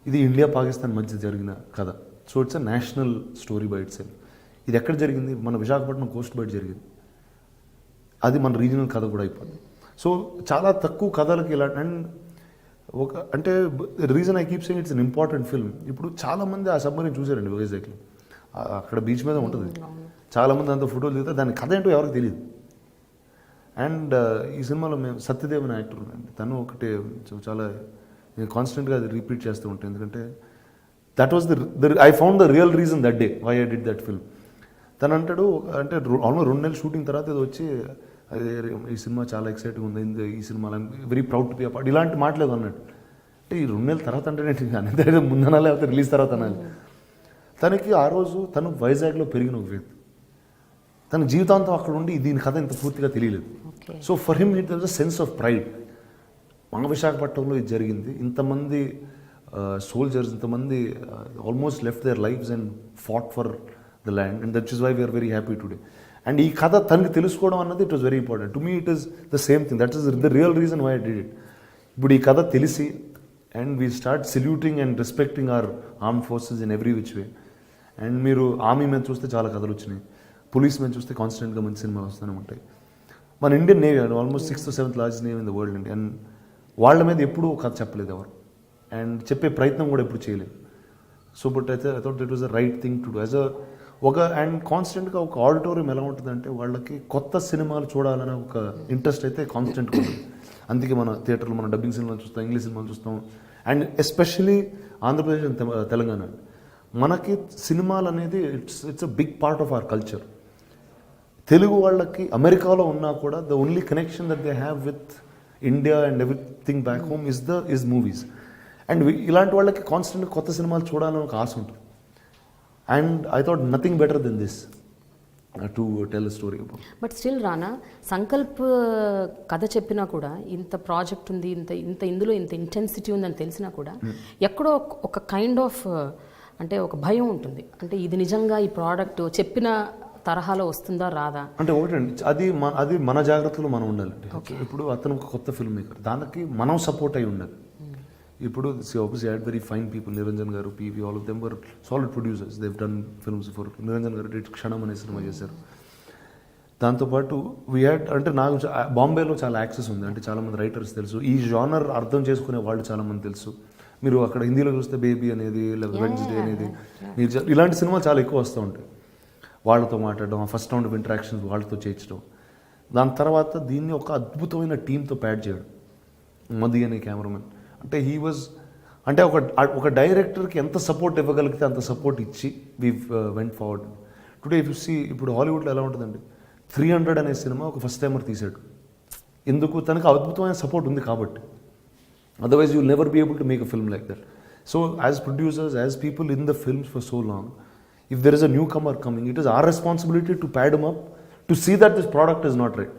ఇది ఇండియా పాకిస్తాన్ మధ్య జరిగిన కథ. So it's a national story by it self. ఇది ఎక్కడ జరిగింది? మన విశాఖపట్నం కోస్ట్ బయట జరిగింది. అది మన రీజనల్ కథ కూడా అయిపోయింది. సో చాలా తక్కువ కథలకి ఇలా అండ్ ఒక అంటే reason I keep saying it's an important film. ఇప్పుడు చాలామంది ఆ సబ్మరీన్ చూసారండి వైజాగ్లో, అక్కడ బీచ్ మీద ఉంటుంది. చాలామంది అంత ఫోటోలు దిగుతారు, దాని కథ ఏంటో ఎవరికి తెలియదు. అండ్ ఈ సినిమాలో మేము సత్యదేవ్ అనే యాక్టర్ అండి, తను ఒకటి చాలా నేను కాన్స్టెంట్గా అది రిపీట్ చేస్తూ ఉంటాను. ఎందుకంటే that was I found the real reason that day why I did that film. తను అంటాడు అంటే ఆల్మోస్ట్ 2 నెలలు షూటింగ్ తర్వాత ఇది వచ్చి అదే ఈ సినిమా చాలా ఎక్సైటింగ్ ఉంది, ఈ cinema very proud to be a part, ఇలాంటి మాటలేదు అన్నట్టు. అంటే ఈ 2 నెలల తర్వాత అంటే కానీ ముందన లేకపోతే రిలీజ్ తర్వాత అనాలి. తనకి ఆ రోజు తను వైజాగ్లో పెరిగిన ఒక వ్యక్తి, తన జీవితాంతం అక్కడ ఉండి దీని కథ ఇంత పూర్తిగా తెలియలేదు. So for him it was a sense of pride. మన విశాఖపట్నంలో ఇది జరిగింది, ఇంతమంది సోల్జర్స్, ఇంతమంది almost left their lifes and fought for the land and that is why we're very happy today. అండ్ ఈ కథ తనకి తెలుసుకోవడం అన్నది it was very important to me. It is the same thing, that is the real reason why I did it. ఇప్పుడు ఈ కథ తెలిసి and we start saluting and respecting our arm forces in every which way. And మీరు army మీద చూస్తే చాలా కథలు వచ్చినాయి, పోలీస్ మీద చూస్తే కాన్స్టెంట్గా మంచి సినిమాలు వస్తూనే ఉంటాయి. మన Indian navy almost 6th or 7th largest navy in the world అండి. అండ్ వాళ్ళ మీద ఎప్పుడూ కథ చెప్పలేదు ఎవరు, అండ్ చెప్పే ప్రయత్నం కూడా ఎప్పుడు చేయలేదు. సో బట్ అయితే I thought it was the right thing to do as ఒక అండ్ కాన్స్టెంట్గా ఒక ఆడిటోరియం ఎలా ఉంటుందంటే వాళ్ళకి కొత్త సినిమాలు చూడాలనే ఒక ఇంట్రెస్ట్ అయితే కాన్స్టెంట్గా ఉంటుంది. అందుకే మన థియేటర్లో మనం డబ్బింగ్ సినిమాలు చూస్తాం, ఇంగ్లీష్ సినిమాలు చూస్తాం. And especially Andhra Pradesh and Telangana మనకి సినిమాలు అనేది it's a big part of our culture. Telugu వాళ్ళకి అమెరికాలో ఉన్నా కూడా the only connection that they have with India and everything back home is movies. And ఇలాంటి వాళ్ళకి కాన్స్టెంట్గా కొత్త సినిమాలు చూడాలని ఒక ఆశ ఉంటుంది. And I thought nothing better than this. To tell story about. But still Rana, Sankalp కథ చెప్పినా కూడా ఇంత ప్రాజెక్ట్ ఉంది, ఇందులో ఇంత ఇంటెన్సిటీ ఉందని తెలిసినా కూడా ఎక్కడో ఒక కైండ్ ఆఫ్ అంటే ఒక భయం ఉంటుంది. అంటే ఇది నిజంగా ఈ ప్రోడక్ట్ చెప్పిన తరహాలో వస్తుందా రాదా అంటే ఒకటండి, అది మన జాగ్రత్తలో మనం ఉండాలండి. ఇప్పుడు అతను ఒక కొత్త ఫిల్మ్ మేకర్, దానికి మనం సపోర్ట్ అయి ఉండాలి. ఇప్పుడు obviously had very fine people, Niranjan గారు, PV, all of them were solid producers. They've done films before. Niranjan గారు క్షణం అనే సినిమా చేశారు. దాంతోపాటు అంటే నాకు బాంబేలో చాలా యాక్సెస్ ఉంది, అంటే చాలామంది రైటర్స్ తెలుసు, ఈ జానర్ అర్థం చేసుకునే వాళ్ళు చాలామంది తెలుసు. మీరు అక్కడ హిందీలో చూస్తే బేబీ అనేది, లేదా వెన్స్డే అనేది, మీరు ఇలాంటి సినిమాలు చాలా ఎక్కువ వస్తూ ఉంటాయి. వాళ్ళతో మాట్లాడడం, ఫస్ట్ రౌండ్ ఆఫ్ ఇంటరాక్షన్స్ వాళ్ళతో చేయించడం, దాని తర్వాత దీన్ని ఒక అద్భుతమైన టీంతో ప్యాడ్ చేయడం. మది అనే కెమెరామెన్, అంటే అంటే ఒక డైరెక్టర్కి ఎంత సపోర్ట్ ఇవ్వగలిగితే అంత సపోర్ట్ ఇచ్చి we went forward. Today if you see, ఇప్పుడు హాలీవుడ్లో ఎలా ఉంటుందండి, 300 అనే సినిమా ఒక ఫస్ట్ టైమర్ తీశాడు. ఎందుకు? తనకు అద్భుతమైన సపోర్ట్ ఉంది కాబట్టి. Otherwise you will never be able to make a film like that. So as producers, as people in the films for so long, if there is a newcomer coming, it is our responsibility to pad him up, to see that this product is not right.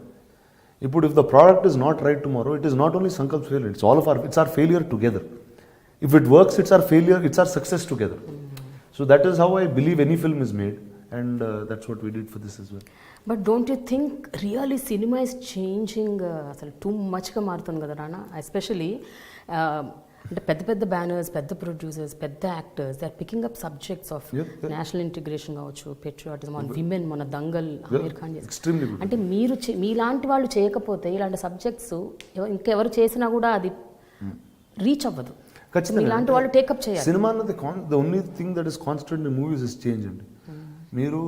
If the product is not right tomorrow, it is not only Sankalp's failure, it's our failure together. If it works, it's our failure, it's our success together. So that is how I believe any film is made, and that's what we did for this as well. But don't you think really cinema is changing అసలు too much గా మారుతుంది కదా రానా? Especially అంటే పెద్ద పెద్ద banners, పెద్ద producers, పెద్ద actors, they are picking up subjects of national integration కావచ్చు, పెట్రియాటిజం, ఆన్ విమెన్, మన దంగల్, ఆమీర్ ఖాన్ చేసి. అంటే మీలాంటి వాళ్ళు చేయకపోతే ఇలాంటి సబ్జెక్ట్స్ ఇంకెవరు చేసినా కూడా అది రీచ్ అవ్వదు. ఇలాంటి వాళ్ళు టేకప్ చేయాలి. సినిమా అన్నది the only thing that is constant in movies is change అండి. మీరు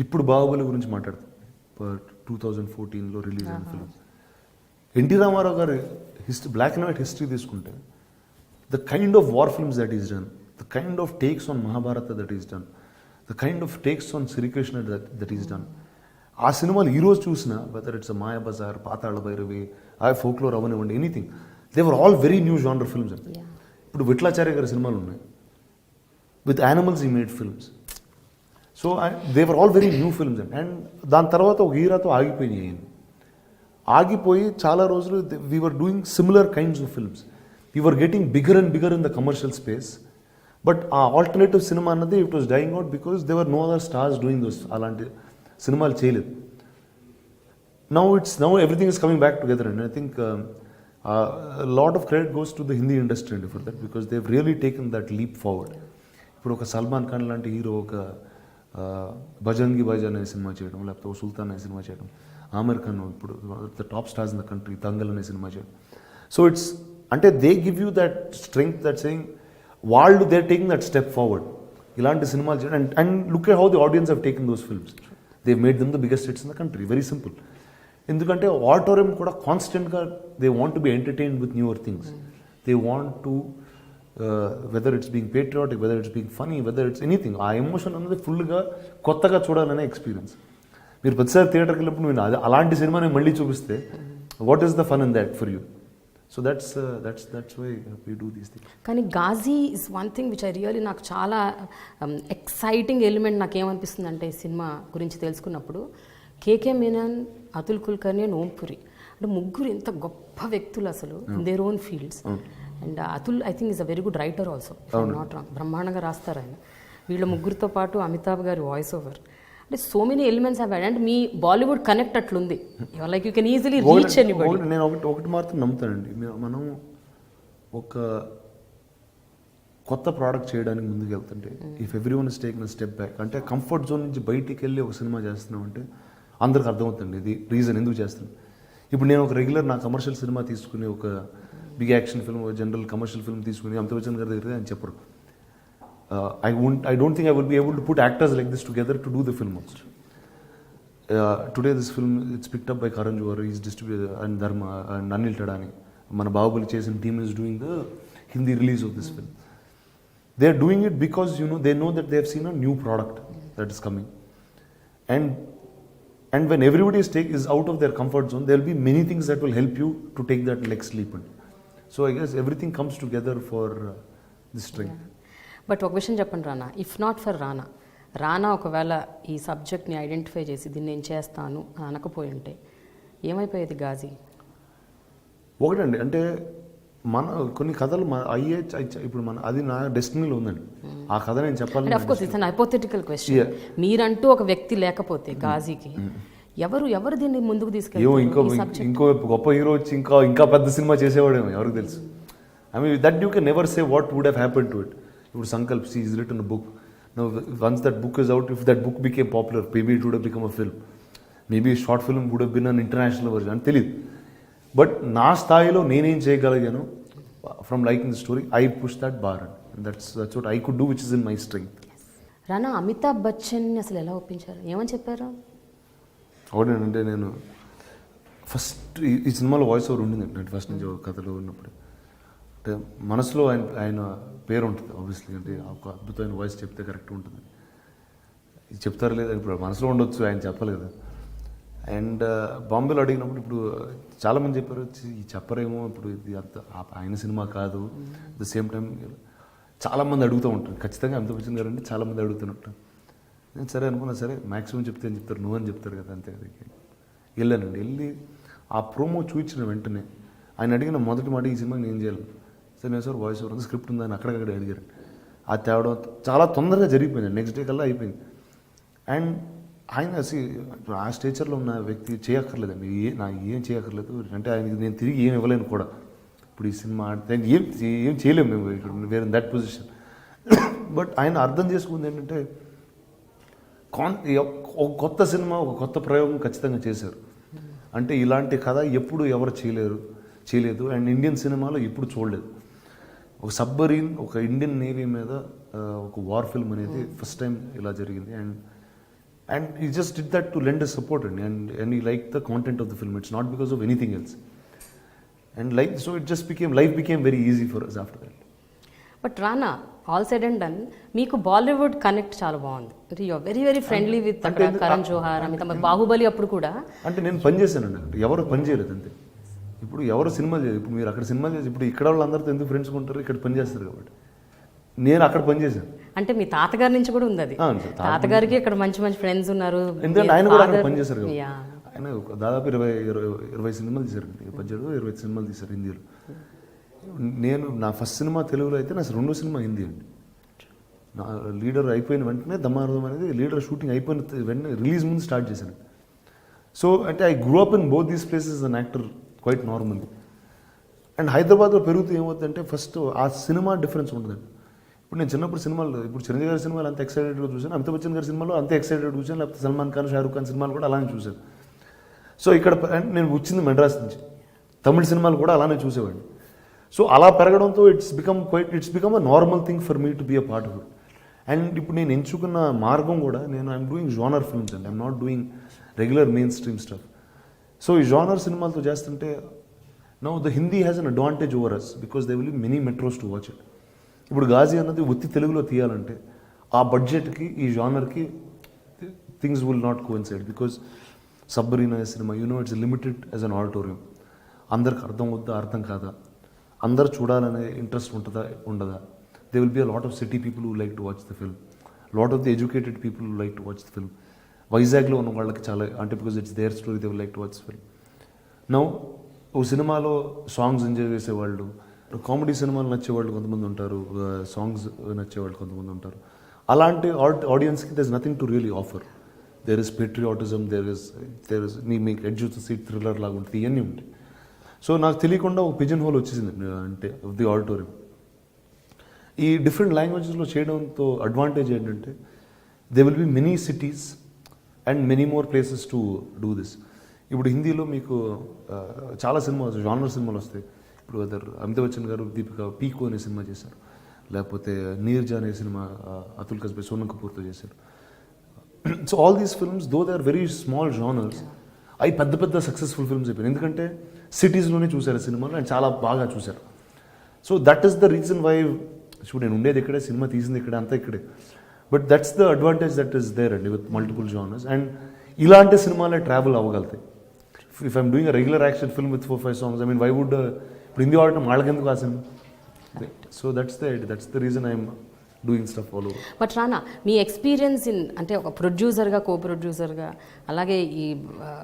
ఇప్పుడు బాహుబలి గురించి మాట్లాడతాం, 2014లో రిలీజ్ అయిన film. NT Rama Rao garu black and white history తీసుకుంటే, the kind of war films that is done, the kind of takes on Mahabharata that is done, the kind of takes on Sri Krishna that is done. ఆ సినిమాలు ఈరోజు చూసినా, whether it's Maya Bazaar, Pathala Bhairavi, folklore అవనివ్వండి, anything, they were all very new genre films అండి. ఇప్పుడు విట్లాచార్య గారి సినిమాలు ఉన్నాయి, with animals ఈ made films. So they were all very new films and దాని తర్వాత ఒక హీరాతో ఆగిపోయి చాలా రోజులు we were doing similar kinds of films. We were getting bigger and bigger in the commercial space. But ఆ ఆల్టర్నేటివ్ సినిమా అన్నది it was dying out because they were no other stars doing those. అలాంటి సినిమాలు చేయలేదు. Now everything is coming back together and I think lot of credit goes to the Hindi industry అండి for that, because they really taken that leap forward. ఇప్పుడు ఒక సల్మాన్ ఖాన్ లాంటి hero ఒక బజరంగి భాయిజాన్ అనే cinema చేయడం, లేకపోతే ఒక సుల్తాన్ అనే సినిమా చేయడం, ఆమీర్ ఖాన్ ఇప్పుడు the top stars in the country Dangal అనే సినిమా చేయడం. సో ఇట్స్ అంటే they give you that strength, that saying వాళ్ళు they taking that step forward. ఇలాంటి సినిమాలు చేయడం and look at how the audience have takin those films. They made them the biggest hits in the country. Very simple. ఎందుకంటే auditorium కూడా కాన్స్టెంట్గా they want to be entertained with newer things. They want to weather it's being patriotic, whether it's being funny, whether it's anything, ఆ emotion అనేది ఫుల్గా కొత్తగా చూడాలనే experience. మీరు ప్రతిసారి థియేటర్కి వెళ్ళినప్పుడు మీరు అలాంటి సినిమాని మళ్ళీ చూపిస్తే what is the fun in that for you? So that's why we do these things. కానీ Ghazi is one thing which I really, నాకు చాలా ఎక్సైటింగ్ ఎలిమెంట్ నాకు ఏమనిపిస్తుంది అంటే ఈ సినిమా గురించి తెలుసుకున్నప్పుడు, కేకే మీనన్, అతుల్ కుల్కర్ని అండ్ ఓంపురి, అంటే ముగ్గురు ఇంత గొప్ప వ్యక్తులు అసలు in their own fields. And Atul I think is a very good writer also, if I'm not wrong. బ్రహ్మాండంగా రాస్తారు ఆయన. వీళ్ళ ముగ్గురితో పాటు అమితాబ్ గారి వాయిస్ ఓవర్, అంటే so many elements have add. And me Bollywood connect అట్లుంది, like you can easily reach anybody. నేను ఒకటి మాత్రం నమ్ముతానండి, మనం ఒక కొత్త ప్రోడక్ట్ చేయడానికి ముందుకు వెళ్తుంటే, if every one is taking a step back, అంటే కంఫర్ట్ జోన్ నుంచి బయటికి వెళ్ళి ఒక సినిమా చేస్తున్నాం అంటే అందరికి అర్థమవుతుంది ఇది రీజన్ ఎందుకు చేస్తున్నాం. ఇప్పుడు నేను ఒక రెగ్యులర్ నా కమర్షియల్ సినిమా తీసుకుని, ఒక big action film, general commercial film తీసుకుని అమితాబ్ బచ్చన్ గారి దగ్గర అని చెప్పరు. I don't think I will be able to put actors like this together to do the film also. Today this film, it's picked up by Karan Johar, he's distributed, and Dharma and Anil Tadani. Mana Bahubali Chesan team is doing the Hindi release of this film. They are doing it because they know that they have seen a new product that is coming. And when everybody is out of their comfort zone, there will be many things that will help you to take that next leap. So I guess everything comes together for this strength. But ఒక విషయం చెప్పండి రానా, if not for రానా, రానా ఒకవేళ ఈ సబ్జెక్ట్ని identify చేసి దీన్ని నేను చేస్తాను అని అనకపోయి ఉంటే ఏమైపోయేది గాజీ? ఒకటండి, అంటే మన కొన్ని కథలు అయ్యే ఇప్పుడు మన అది నా డెస్టినీలో ఉందండి. ఆ కథ నేను చెప్పాలి. Of course it's an hypothetical question. మీరంటూ ఒక వ్యక్తి లేకపోతే గాజీకి ఎవరు దీన్ని ముందుకు తీసుకెళ్తారు? ఇంకో గొప్ప హీరో వచ్చి ఇంకా పెద్ద సినిమా చేసేవాడేమో, ఎవరికి తెలుసు. I mean that you can never say what would have happen to it. ఇప్పుడు Sankalp is written a book. Now once that book is out, if that book became popular, maybe it would have become a film, maybe short film would have been an international version అని తెలియదు. But నా స్థాయిలో నేనేం చేయగలిగాను from liking the story, I push that bar, and that's what I could do, which is in my strength. రానా అమితాబ్ బచ్చన్ అసలు ఎలా ఒప్పించారు? ఏమని చెప్పారు? ఒకటేనంటే, నేను ఫస్ట్ ఈ సినిమాలో వాయిస్ ఓవర్ ఉండిందండి. నేను ఫస్ట్ నుంచి కథలో ఉన్నప్పుడు అంటే మనసులో ఆయన పేరు ఉంటుంది ఆబ్వియస్లీ. అంటే ఒక అద్భుతమైన వాయిస్ చెప్తే కరెక్ట్ ఉంటుంది. ఇది చెప్తారు లేదా ఇప్పుడు మనసులో ఉండొచ్చు, ఆయన చెప్పాలి కదా. అండ్ బాంబేలో అడిగినప్పుడు ఇప్పుడు చాలామంది చెప్పారు ఈ చెప్పరేమో, ఇప్పుడు ఇది అంత ఆయన సినిమా కాదు. అట్ ద సేమ్ టైం చాలామంది అడుగుతూ ఉంటారు, ఖచ్చితంగా అమితాబ్ బచ్చన్ గారు అంటే చాలామంది అడుగుతున్నట్టు. నేను సరే అనుకున్నా, సరే మ్యాక్సిమం చెప్తే అని చెప్తారు, నువ్వని చెప్తారు కదా, అంతే కదా. వెళ్ళానండి. వెళ్ళి ఆ ప్రోమో చూపించిన వెంటనే ఆయన అడిగిన మొదటి మాట, ఈ సినిమాకి నేను చేయాలి సరే, నేను సార్ వాయిస్ ఓవర్ స్క్రిప్ట్ ఉందని అక్కడికక్కడ అడిగారు. ఆ తేవడం చాలా తొందరగా జరిగిపోయింది, నెక్స్ట్ డే కల్లా అయిపోయింది. అండ్ ఆయన ఆ స్టేచర్లో ఉన్న వ్యక్తి చేయక్కర్లేదండి, ఏం చేయక్కర్లేదు. అంటే ఆయనకి నేను తిరిగి ఏం ఇవ్వలేను కూడా. ఇప్పుడు ఈ సినిమా ఆడితే ఏం చేయలేము మేము ఇక్కడ, వేరే దట్ పొజిషన్. బట్ ఆయన అర్థం చేసుకుంది ఏంటంటే, ఒక కొత్త సినిమా, ఒక కొత్త ప్రయోగం ఖచ్చితంగా చేశారు. అంటే ఇలాంటి కథ ఎప్పుడు ఎవరు చేయలేదు అండ్ ఇండియన్ సినిమాలో ఎప్పుడు చూడలేదు. ఒక సబ్మరీన్, ఒక ఇండియన్ నేవీ మీద ఒక వార్ ఫిల్మ్ అనేది ఫస్ట్ టైం ఇలా జరిగింది. అండ్ ఈ just did that to lend support అండి. అండ్ ఈ like the content of the film, it's not because of anything else. And like so it just life became very easy for us after that. But Rana, all said and done, మీకు Bollywood connect చాలా బాగుంది. అంటే you're very very friendly with Karan Johar, Amitabh, Baahubali అప్పుడు కూడా. అంటే నేను పని చేశానండి, ఎవరు పని చేయలేదు అంతే. ఇప్పుడు ఎవరు సినిమా చేయలేదు. ఇప్పుడు మీరు అక్కడ సినిమా చేసి, ఇప్పుడు ఇక్కడ వాళ్ళందరితో ఎందుకు ఫ్రెండ్స్గా ఉంటారు, ఇక్కడ పని చేస్తారు కాబట్టి. నేను అక్కడ పని చేశాను. అంటే మీ తాతగారి నుంచి కూడా ఉంది అది. తాతగారికి ఇక్కడ మంచి మంచి ఫ్రెండ్స్ ఉన్నారు. ఎందుకంటే ఆయన కూడా అక్కడ పని చేశారు కదా. ఆయన దాదాపు 20 సినిమాలు తీశారు, 17-20 సినిమాలు తీశారు హిందీలో. నేను నా ఫస్ట్ సినిమా తెలుగులో అయితే, నా రెండో సినిమా హిందీ అండి. నా లీడర్ అయిపోయిన వెంటనే దమ్మార్థం అనేది లీడర్ షూటింగ్ అయిపోయిన వెంటనే రిలీజ్ ముందు స్టార్ట్ చేశాను. సో అంటే I grew up in both these places an actor quite normally. And హైదరాబాద్లో పెరుగుతూ ఏమవుతుందంటే, ఫస్ట్ ఆ సినిమా డిఫరెన్స్ ఉంటుందండి. ఇప్పుడు నేను చిన్నప్పుడు సినిమాలు, ఇప్పుడు చిరంజీవి గారి సినిమాలు అంత ఎక్సైటెడ్గా చూశాను, అమితాబ్ బచ్చన్ గారి సినిమాలో అంతే ఎక్సైటెడ్గా చూశాను, లేకపోతే సల్మాన్ ఖాన్, షారూక్ ఖాన్ సినిమాలు కూడా అలానే చూశాను. సో ఇక్కడ నేను వచ్చింది మెడ్రాస్ నుంచి, తమిళ సినిమాలు కూడా అలానే చూసేవాడిని. సో అలా పెరగడంతో it's become a normal thing for me to be a part of it. And ఇప్పుడు నేను ఎంచుకున్న మార్గం కూడా, ఐఎమ్ డూయింగ్ జానర్ ఫిల్మ్స్ అండి, I'm not doing regular mainstream stuff. So ఈ జానర్ సినిమాలతో చేస్తుంటే, now the Hindi has an advantage over us because they will be many metros to watch it. ఇప్పుడు గాజీ అన్నది ఉత్తి తెలుగులో తీయాలంటే ఆ బడ్జెట్కి, ఈ జానర్కి things will not coincide. Because సబ్బరీనా cinema, it's limited as an auditorium. అందరికి అర్థం అవుద్దా, అర్థం కాదా, అందరు చూడాలనే ఇంట్రెస్ట్ ఉండదా. They will be a lot of city people who like to watch the film, lot of the educated people who like to watch the film. వైజాగ్లో ఉన్న వాళ్ళకి చాలా, అంటే because it's their story, they will like to watch the film. Now ఓ సినిమాలో songs enjoy చేసేవాళ్ళు, comedy సినిమాలు నచ్చేవాళ్ళు కొంతమంది ఉంటారు, సాంగ్స్ నచ్చేవాళ్ళు కొంతమంది ఉంటారు. అలాంటి ఆడియన్స్కి there is nothing to really offer. There is patriotism, there is మీకు ఎడ్జ్ సీట్ థ్రిల్లర్ లాగా ఉంటుంది, ఇవన్నీ ఉంటాయి. సో నాకు తెలియకుండా ఒక పిజన్ హోల్ వచ్చేసింది, అంటే ఆఫ్ ది ఆడిటోరియం. ఈ డిఫరెంట్ లాంగ్వేజెస్లో చేయడంతో అడ్వాంటేజ్ ఏంటంటే, they will be many cities and many more places to do this. ఇప్పుడు హిందీలో మీకు చాలా సినిమాలు, జానర్ సినిమాలు వస్తాయి. ఇప్పుడు అమితాబ్ బచ్చన్ గారు దీపిక పీకో అనే సినిమా చేశారు, లేకపోతే నీర్జా అనే సినిమా అతుల్ కస్బే సోనం కపూర్తో చేశారు. So all these films, though they are very small genres, అవి పెద్ద సక్సెస్ఫుల్ ఫిల్మ్స్ అయిపోయాయి. ఎందుకంటే సిటీస్లోనే చూశారు సినిమాలు అండ్ చాలా బాగా చూశారు. So that is the reason why, చూడు నేను ఉండేది ఇక్కడే, సినిమా తీసింది ఇక్కడే, అంతా ఇక్కడే. But that's the advantage that is there అండి విత్ మల్టిపుల్ జానర్స్. అండ్ ఇలాంటి సినిమాలే ట్రావెల్ అవ్వగలుగుతాయి. If I'm doing a regular action film with 4-5 songs, I mean why would ఇప్పుడు హిందీ ఆడటం వాళ్ళకెందుకు ఆ cinema. So that's the reason I'm doing stuff all over. But Rana, మీ experience in అంటే ఒక ప్రొడ్యూసర్గా, కో ప్రొడ్యూసర్గా, అలాగే ఈ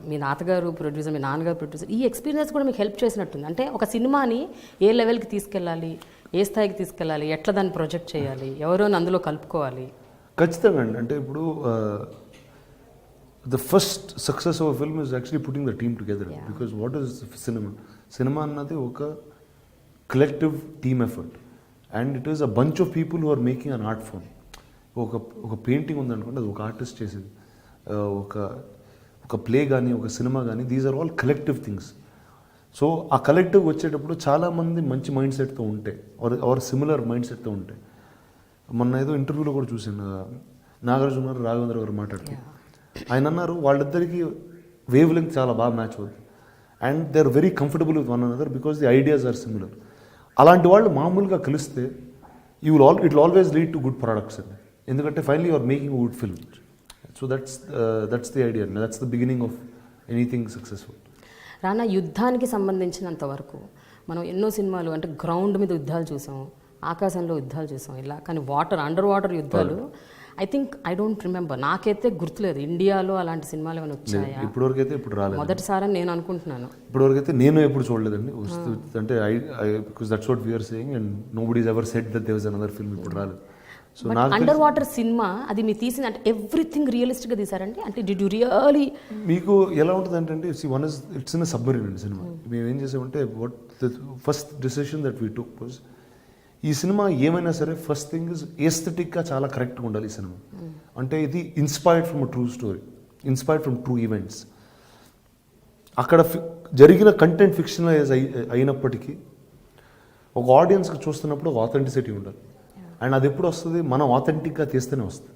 మీ తాతగారు ప్రొడ్యూసర్, మీ నాన్నగారు ప్రొడ్యూసర్, ఈ ఎక్స్పీరియన్స్ కూడా మీకు హెల్ప్ చేసినట్టుంది. అంటే ఒక సినిమాని ఏ లెవెల్కి తీసుకెళ్ళాలి, ఏ స్థాయికి తీసుకెళ్ళాలి, ఎట్లా దాన్ని ప్రొజెక్ట్ చేయాలి, ఎవరో అందులో కలుపుకోవాలి. ఖచ్చితంగా అండి. అంటే ఇప్పుడు the first success of film is actually putting the team together. Because what is cinema? Cinema అన్నది ఒక collective team effort and it is a bunch of people who are making an art form. ఒక painting ఉందనుకోండి, అది ఒక artist చేసేది. ఒక play కానీ, ఒక సినిమా కానీ, these are all collective things. So ఆ కలెక్టివ్ వచ్చేటప్పుడు చాలామంది మంచి మైండ్ సెట్తో ఉంటాయి, ఆర్ సిమిలర్ మైండ్ సెట్తో ఉంటాయి. మొన్న ఏదో ఇంటర్వ్యూలో కూడా చూసాను, నాగార్జున గారు, రాఘవేంద్ర గారు మాట్లాడుతూ ఆయన అన్నారు వాళ్ళిద్దరికి వేవ్ లెంగ్త్ చాలా బాగా మ్యాచ్ అవుతుంది and they are very comfortable with one another because the ideas are similar. అలాంటి వాళ్ళు మామూలుగా కలిస్తే it will always lead to good products అండి. ఎందుకంటే finally you are making good film. So that's the idea, that's the beginning of anything successful. Rana, యుద్ధానికి సంబంధించినంత వరకు మనం ఎన్నో సినిమాలు అంటే గ్రౌండ్ మీద యుద్ధాలు చూసాం, ఆకాశంలో యుద్ధాలు చూసాం ఇలా, కానీ అండర్ వాటర్ యుద్ధాలు ఐ డోంట్ రిమెంబర్, నాకైతే గుర్తులేదు ఇండియాలో అలాంటి సినిమాలు ఏమైనా వచ్చాయా? ఇప్పటివరకు అయితే ఇప్పుడు రాలేదు, మొదటిసారి నేను అనుకుంటున్నాను. ఇప్పటివరకు అయితే నేను ఎప్పుడు చూడలేదండి. అంటే because that's what we are saying and nobody is ever said that there was another film. ఇప్పుడు రాలేదు. సో అండర్ వాటర్ సినిమా అది మీరు తీసింది అంటే ఎవ్రీథింగ్ రియలిస్టిక్గా తీసారంటే, అంటే డిడ్ యు రియలీ? మీకు ఎలా ఉంటుంది అంటే one is it's in submarine అండి సినిమా. మేము ఏం చేసామంటే what the first decision that we took was, ఈ సినిమా ఏమైనా సరే ఫస్ట్ థింగ్ ఇస్ ఎస్థెటిక్గా చాలా కరెక్ట్గా ఉండాలి ఈ సినిమా. అంటే ఇది inspired from true story, inspired from true events. అక్కడ జరిగిన కంటెంట్ ఫిక్షనలైజ్ అయినప్పటికీ ఒక ఆడియన్స్కి చూస్తున్నప్పుడు ఒక ఆథెంటిసిటీ ఉండాలి. అండ్ అది ఎప్పుడు వస్తుంది? మనం ఆథెంటిక్గా తీస్తేనే వస్తుంది.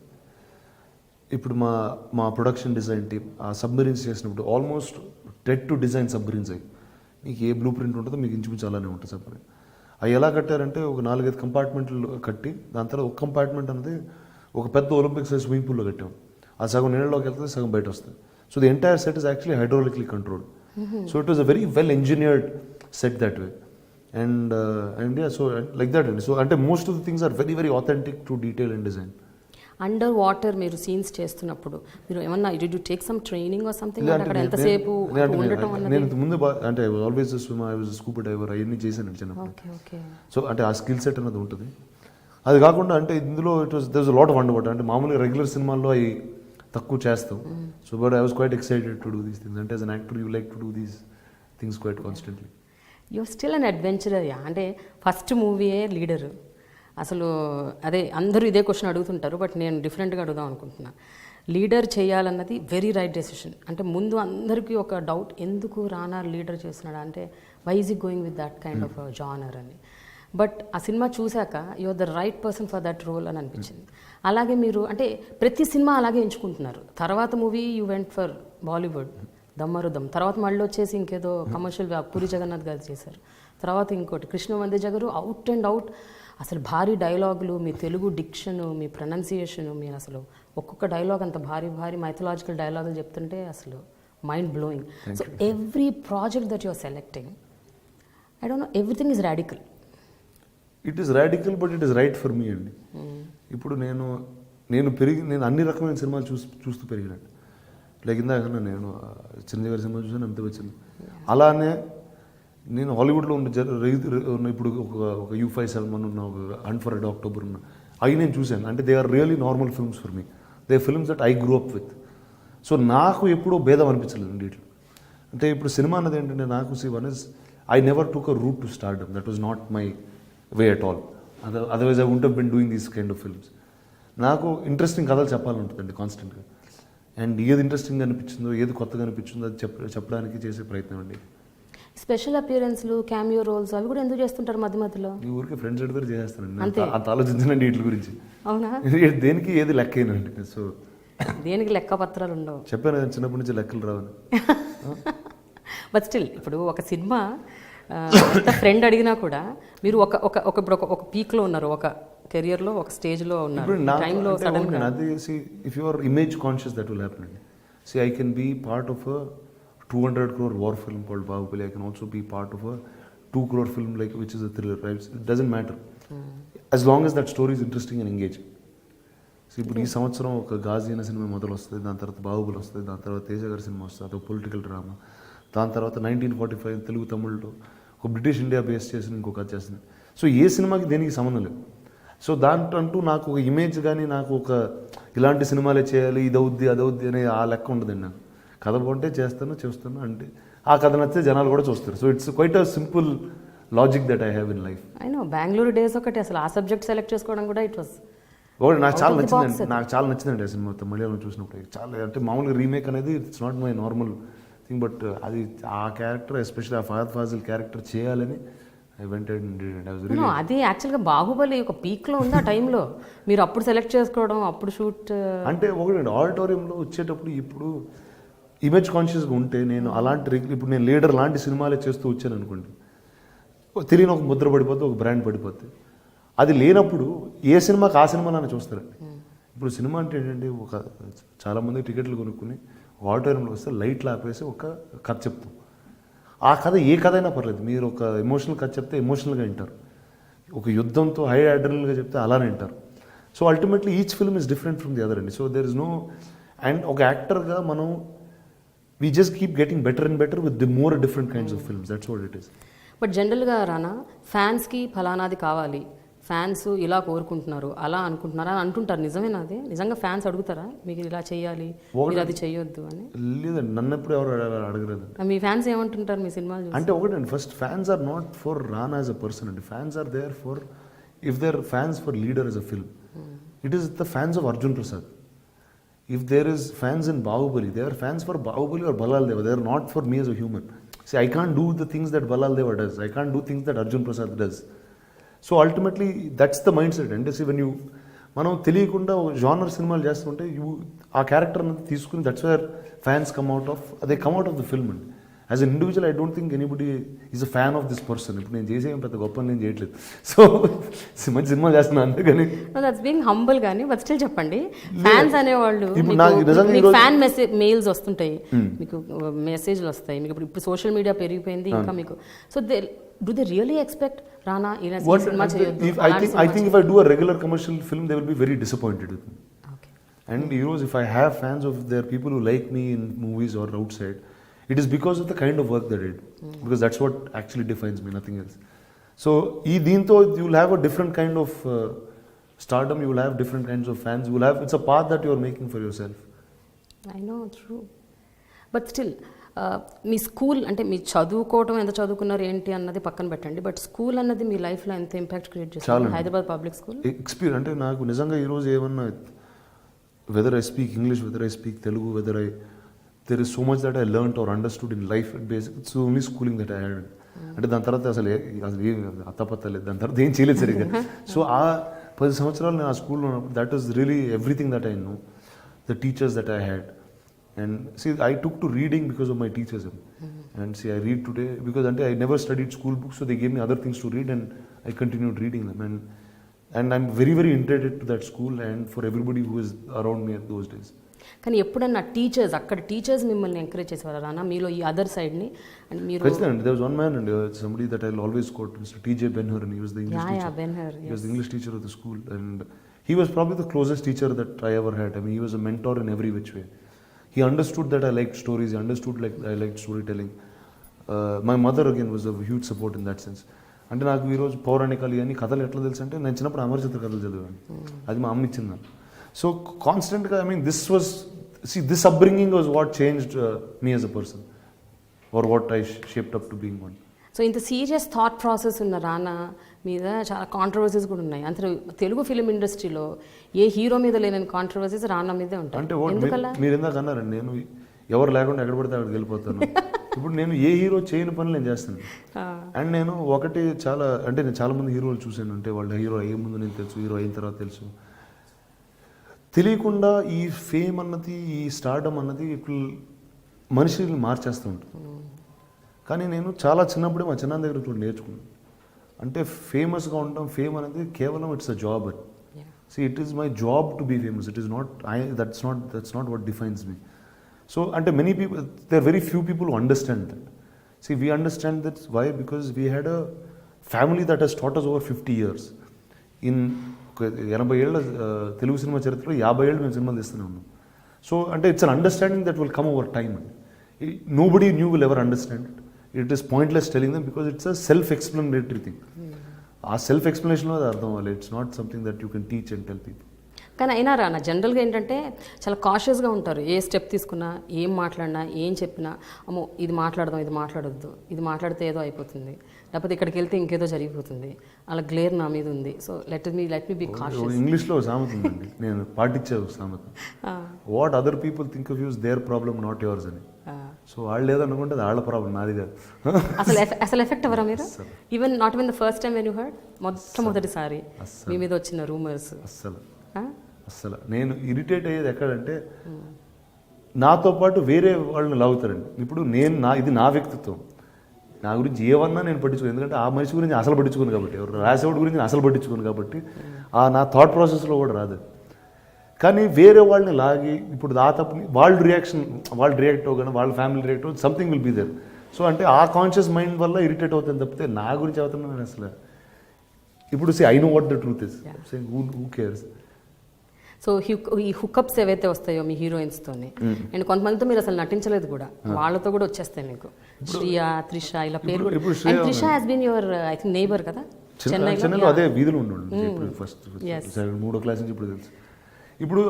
ఇప్పుడు మా ప్రొడక్షన్ డిజైన్ టీమ్ ఆ సబ్మరీన్స్ చేసినప్పుడు almost Ted to design submarines అయ్యి, మీకు ఏ బ్లూ ప్రింట్ ఉంటుందో మీకు ఇంచుమించు అలానే ఉంటుంది సబ్మరీన్. అవి ఎలా కట్టారంటే ఒక 4-5 కంపార్ట్మెంట్లు కట్టి దాని తర్వాత ఒక కంపార్ట్మెంట్ అనేది ఒక పెద్ద ఒలింపిక్ సైజ్ స్విమ్మింగ్ పూల్లో కట్టాం. అది సగం నీళ్ళలోకి వెళ్తుంది, సగం బయట వస్తుంది. So the entire set is actually hydraulically controlled. So it was a very well engineered set that way. And so like that అండి. సో అంటే most of the things are very very authentic to detail and design. Under water మీరు scenes చేస్తున్నప్పుడు మీరు ఏమన్నా did you take some training or something? అక్కడ ఎంతసేపు ఉండటం అన్నది? నేను ముందు అంటే I was always swim, I was scuba driver, అవన్నీ చేశాను చిన్నప్పుడు. సో అంటే ఆ స్కిల్ సెట్ అనేది ఉంటుంది. అది కాకుండా అంటే ఇందులో it was there was a lot of under water. అంటే మామూలుగా రెగ్యులర్ సినిమాల్లో అవి తక్కువ చేస్తాం. So but I was quite excited to do these things. అంటే as an actor you like to do these things quite constantly. You're still an adventurer. అంటే first మూవీయే Leader. అసలు అదే అందరూ ఇదే క్వశ్చన్ అడుగుతుంటారు, బట్ నేను డిఫరెంట్గా అడుగుదాం అనుకుంటున్నా. లీడర్ చేయాలన్నది వెరీ రైట్ డెసిషన్. అంటే ముందు అందరికీ ఒక డౌట్, ఎందుకు రానా లీడర్ చేస్తున్నాడు అంటే why is he going with that kind of genre అని. బట్ ఆ సినిమా చూశాక you are the right person for that role అని అనిపించింది. అలాగే మీరు అంటే ప్రతి సినిమా అలాగే ఎంచుకుంటున్నారు. తర్వాత movie you went for Bollywood, Dum Maaro Dum. తర్వాత మళ్ళీ వచ్చేసి ఇంకేదో కమర్షియల్ పూరి జగన్నాథ్ గారు చేశారు. తర్వాత ఇంకోటి కృష్ణ వందేజ గారు అవుట్ అండ్ అవుట్ అసలు భారీ డైలాగులు, మీ తెలుగు డిక్షను, మీ ప్రొనౌన్సియేషను, మీరు అసలు ఒక్కొక్క డైలాగ్ అంత భారీ భారీ మైథలాజికల్ డైలాగులు చెప్తుంటే అసలు mind blowing. So every project that you are selecting, I don't know, everything is radical. It is radical but it is right for me అండి. ఇప్పుడు నేను అన్ని రకమైన సినిమాలు చూస్తూ పెరిగినాను. లైక్ ఇందాక నేను చిరంజీవి గారి సినిమా చూసాను, అమితాబ్ బచ్చన్. అలానే నేను హాలీవుడ్లో ఉన్న ఇప్పుడు ఒక U5 సల్మాన్ ఉన్న, ఒక హంట్ ఫర్ రెడ్ అక్టోబర్ ఉన్న, అవి నేను చూశాను. అంటే they are really normal films for me. They films that I grew up with. So నాకు ఎప్పుడూ భేదం అనిపించలేదు వీటిలో. అంటే ఇప్పుడు సినిమా అన్నది ఏంటంటే నాకు one is I never took a route to stardom. That was not my way at all. Otherwise I would have been doing these kind of films. నాకు ఇంట్రెస్టింగ్ కథలు చెప్పాలంటుందండి కాన్స్టెంట్గా. అండ్ ఏది ఇంట్రెస్టింగ్ అనిపించిందో, ఏది కొత్తగా అనిపించిందో అది చెప్పడానికి చేసే ప్రయత్నం అండి. స్పెషల్ అపియరెన్స్లు, క్యామియో రోల్స్ అవి కూడా ఎందుకు చేస్తుంటారు మధ్య మధ్యలో? ఈ ఊరికి ఫ్రెండ్స్ అడిగితే చేస్తానండి. అంత ఆలోచించనండి వీటి గురించి. అవునా? దేనికి ఏది లెక్క అయినండి. సో దేనికి లెక్క పత్రాలు ఉండవు. చెప్పాను కదా చిన్నప్పటి నుంచి లెక్కలు రావని. బట్ స్టిల్ ఇప్పుడు ఒక సినిమా ఫ్రెండ్ అడిగినా కూడా మీరు ఒక పీక్లో ఉన్నారు, ఒక కెరియర్లో ఒక స్టేజ్లో ఉన్నారు. టైంలో సడన్గా అది if you are image conscious that will happen అండి. I can be part of a 200 crore war film called Bahubali. I can also be part of a 2 crore film like which is a thriller, right? It doesn't matter. As long as that story is interesting and engaging. So ఇప్పుడు ఈ సంవత్సరం ఒక గాజీ అనే cinema మొదలు వస్తుంది, దాని తర్వాత బాహుబలి వస్తుంది, దాని తర్వాత తేజ గారి సినిమా వస్తుంది, అదొక పొలిటికల్ డ్రామా. దాని తర్వాత 1945 తెలుగు తమిళ్లో ఒక బ్రిటిష్ ఇండియా బేస్ చేసి ఇంకొక కథ చేస్తుంది. సో ఏ సినిమాకి దేనికి సంబంధం లేదు. సో దాంట్లో నాకు ఒక ఇమేజ్ కానీ నాకు ఒక ఇలాంటి సినిమాలే చేయాలి, ఇదవుద్ది అదవుద్ది అనే ఆ లెక్క ఉండదండి. నాకు కథ బాగుంటే చేస్తాను అంటే ఆ కథ నచ్చితే జనాలు కూడా చూస్తారు. So it's quite a simple logic that I have in life. I know Bengaluru days ఒకటి అసలు ఆ సబ్జెక్ట్ సెలెక్ట్ చేసుకోవడం కూడా ఇట్ వాస్ ఒకటి నాకు చాలా నచ్చిందండి ఆ సినిమా మలయాళం చూసినప్పుడు. చాలా అంటే మామూలుగా రీమేక్ అనేది it's not my normal thing, but అది ఆ క్యారెక్టర్ ఎస్పెషల్లీ ఆ ఫహద్ ఫాజిల్ క్యారెక్టర్ చేయాలని ఐ వెంట్ అండ్ అది యాక్చువల్గా బాహుబలి ఒక పీక్లో ఉంది ఆ టైంలో. మీరు అప్పుడు సెలెక్ట్ చేసుకోవడం, అప్పుడు షూట్ అంటే ఒకటి ఆడిటోరియంలో వచ్చేటప్పుడు ఇప్పుడు ఇమేజ్ కాన్షియస్గా ఉంటే నేను అలాంటి ఇప్పుడు నేను లీడర్ లాంటి సినిమాలే చేస్తూ వచ్చాను అనుకోండి, తెలియని ఒక ముద్ర పడిపోతే, ఒక బ్రాండ్ పడిపోతే. అది లేనప్పుడు ఏ సినిమాకి ఆ సినిమా నన్ను చూస్తారండి. ఇప్పుడు సినిమా అంటే ఏంటంటే ఒక చాలామంది టికెట్లు కొనుక్కుని ఆడిటోరియంలో వస్తే లైట్లు ఆపేసి ఒక కథ చెప్తాం. ఆ కథ ఏ కథ అయినా పర్లేదు, మీరు ఒక ఎమోషనల్ కథ చెప్తే ఎమోషనల్గా వింటారు, ఒక యుద్ధంతో హై అడ్రినల్గా చెప్తే అలానే వింటారు. So ultimately each film is different from the other అండి. So there is no, and ఒక యాక్టర్గా మనం we just keep getting better and better with the more different kinds of films. That's what it is. But జనరల్గా రానా ఫ్యాన్స్కి ఫలానాది కావాలి, fans ఇలా కోరుకుంటున్నారు, అలా అనుకుంటున్నారు అని అంటుంటారు. నిజమేనా? అది నిజంగా ఫ్యాన్స్ అడుగుతారా మీకు ఇలా చేయాలి, మీరు అది చేయొద్దు అని? లేదండి, నన్ను ఎప్పుడు ఎవరు అడగలేదు. మీ ఫ్యాన్స్ ఏమంటుంటారు మీ సినిమాలు అంటే ఒకటండి, first fans are not for Rana as a person అండి. Fans are there for, if there fans for Leader as a film, it is the fans of Arjun Prasad. If there is fans in Bahubali, they are fans for Bahubali or Balal Deva. They are not for me as a human. See, I can't do the things that Balal Deva does. I can't do things that Arjun Prasad does. So ultimately, that's the mindset. And see, when you, మనం తెలియకుండా genre సినిమాలు చేస్తుంటే ఆ character అనేది తీసుకుని, that's where fans come out of, they come out of the film అండి. As an individual I don't think anybody is a fan of this person. ఇప్పుడు నేను చేసే పెద్ద గొప్ప నేను చేయట్లేదు, సో మంచి సినిమా చేస్తున్నాను అందుకని. దట్స్ బీయింగ్ హంబుల్ గానీ, బట్ స్టిల్ చెప్పండి, ఫ్యాన్స్ అనేవాళ్ళు ఫ్యాన్ మెయిల్స్ వస్తుంటాయి, మీకు మెసేజ్లు వస్తాయి, మీకు ఇప్పుడు సోషల్ మీడియా పెరిగిపోయింది ఇంకా మీకు. So do they really expect Rana ఇలా సినిమా చేయొద్దు? I think if I do a regular commercial film, they will be very disappointed with me. Okay. And heroes, if I have fans of their people who like me in movies or outside, it is because of the kind of work they did, because that's what actually defines me, nothing else. So దీంతో you will have a different kind of stardom, you will have different kinds of fans, you will have, it's a path that you are making for yourself. I know, true. But still me school అంటే మీ చదువుకోవటం, ఎంత చదువుకున్నారు ఏంటి అన్నది పక్కన పెట్టండి, but school అన్నది మీ లైఫ్లో ఎంత ఇంపాక్ట్ క్రియేట్ చేస్తుంది? హైదరాబాద్ పబ్లిక్ స్కూల్ ఎక్స్పీరియన్స్ అంటే నాకు నిజంగా ఈరోజు ఏమన్నా, whether I speak English, whether I speak Telugu, whether there is so much that I learnt or understood in life at basic, it's only schooling that I had. అంటే దాని తర్వాత అసలు అత్తపత్తలేదు, దాని తర్వాత ఏం చేయలేదు సరిగ్గా. సో ఆ 10 సంవత్సరాలు నేను ఆ స్కూల్లో ఉన్నప్పుడు, that is really everything that I know, the teachers that I had. And see, I took to reading because of my teachers. And see, I read today because I never studied school books, so they gave me other things to read and I continued reading them. And I'm very, very indebted to that school and for everybody who was around me at those days. కానీ ఎప్పుడన్నా teachers, అక్కడ teachers మిమ్మల్ని encourage చేసేవారు రానా మీలో ఈ other సైడ్ని? And మీరు ఖచ్చితంగా, there was one man and somebody that I'll always quote, Mr. T.J. Ben-Hur, and he was the English teacher. Ben-Hur, yes. He was the English teacher of the school, and he was probably the closest teacher that I ever had. I mean, he was a mentor in every which way. He understood that I liked stories, he understood like I liked storytelling. My mother again was a huge support in that sense. అంటే నాకు ఈరోజు పౌరాణికాలు అని కథలు ఎట్లా తెలుసు అంటే, నేను చిన్నప్పుడు అమరచిత్ర కథలు చదివాను, అది మా అమ్మ ఇచ్చింది నాకు. సో కాన్స్టెంట్గా, I mean this upbringing was what changed me as a person, or what I shaped up to being one. So ఇంత సీరియస్ థాట్ ప్రాసెస్ ఉన్న రానా మీద చాలా కాంట్రవర్సీస్ కూడా ఉన్నాయి. అంటే తెలుగు ఫిలిం ఇండస్ట్రీలో ఏ హీరో మీద లేని కాంట్రవర్సీస్ రానా మీదే ఉంటాయి. అంటే మీరు ఇందాక అన్నారండి, నేను ఎవరు లేకుండా ఎక్కడ పడితే అక్కడికి వెళ్ళిపోతాను. ఇప్పుడు నేను ఏ హీరో చేయని పనులు నేను చేస్తాను. అండ్ నేను ఒకటి నేను చాలా మంది హీరోలు చూశాను, అంటే వాళ్ళ హీరో అయ్యే ముందు నేను తెలుసు, హీరో అయిన తర్వాత తెలుసు. తెలియకుండా ఈ ఫేమ్ అన్నది, ఈ స్టార్డమ్ అన్నది ఇప్పుడు మనుషుల్ని మార్చేస్తూ ఉంటుంది. కానీ నేను చాలా చిన్నప్పుడే మా చిన్న దగ్గర చూడండి నేర్చుకున్నాను, అంటే ఫేమస్గా ఉండడం, ఫేమ్ అనేది కేవలం ఇట్స్ అ జాబ్ అని. So it is my job to be famous, it is not that's not what defines me. So అంటే many people, there very few people who understand that. See, we understand that why? Because we had a family that has taught us over 50 years. In 80 ఏళ్ళ Telugu cinema చరిత్రలో 50 ఏళ్ళు మేము సినిమాలు తీస్తూనే ఉన్నాం. So అంటే it's an understanding that will come over time. Nobody new will ever understand it. It is pointless telling them because it's a self explanatory thing. ఆ self ఎక్స్ప్లెనేషన్లో అది అర్థం అవ్వాలి. It's not something that you can teach and tell people. కానీ అయినా రానా జనరల్గా ఏంటంటే చాలా కాషియస్గా ఉంటారు. ఏ స్టెప్ తీసుకున్నా, ఏం మాట్లాడినా, ఏం చెప్పినా, అమ్మో ఇది మాట్లాడదాం, ఇది మాట్లాడొద్దు, ఇది మాట్లాడితే ఏదో అయిపోతుంది, లేకపోతే ఇక్కడికి వెళ్తే ఇంకేదో జరిగిపోతుంది, అలా గ్లేర్ నా మీద ఉంది, so let me be cautious. ఇంగ్లీష్లో సామెత ఉందండి, నేను పాటించే సామెత, what other people think of you's their problem not yours అని. సో వాళ్ళు ఏదనుకుంటే అది వాళ్ళ ప్రాబ్లం, నాది కాదు. అసలు ఎఫెక్ట్ ఎవరా మీరు? Even not even the first time when you heard, మొట్టమొదటిసారి మీ మీద వచ్చిన రూమర్స్? అస్సలు నేను ఇరిటేట్ అయ్యేది ఎక్కడంటే, నాతో పాటు వేరే వాళ్ళని లాగుతారండి. ఇప్పుడు ఇది నా వ్యక్తిత్వం, నా గురించి ఏమన్నా నేను పట్టించుకోను. ఎందుకంటే ఆ మనిషి గురించి అసలు పట్టించుకోను కాబట్టి, ఎవరు రాసేవాడి గురించి అసలు పట్టించుకోను కాబట్టి నా థాట్ ప్రాసెస్లో కూడా రాదు. కానీ వేరే వాళ్ళని లాగి ఇప్పుడు ఆ తప్పుని వాళ్ళు రియాక్ట్ అవ్వగానే, వాళ్ళ ఫ్యామిలీ రియాక్ట్ అవ్వ, something will be there. So అంటే ఆ కాన్షియస్ మైండ్ వల్ల ఇరిటేట్ అవుతుంది తప్పితే నా గురించి అవుతున్నాను అసలు. ఇప్పుడు I know what the truth is, who cares. So ఈ హుకప్స్ ఏవైతే వస్తాయో మీ హీరోయిన్స్తోని, అండ్ కొంతమందితో మీరు అసలు నటించలేదు కూడా, వాళ్ళతో కూడా వచ్చేస్తాయి మీకు. శ్రియా, త్రిష, ఇలా పేరు కూడా. And Trisha has been your I think neighbour కదా చెన్నైలో, అదే వీధిలో ఉండండి ఫస్ట్ 3వ క్లాస్ నుంచి ఇప్పుడు తెలుసు. ఇప్పుడు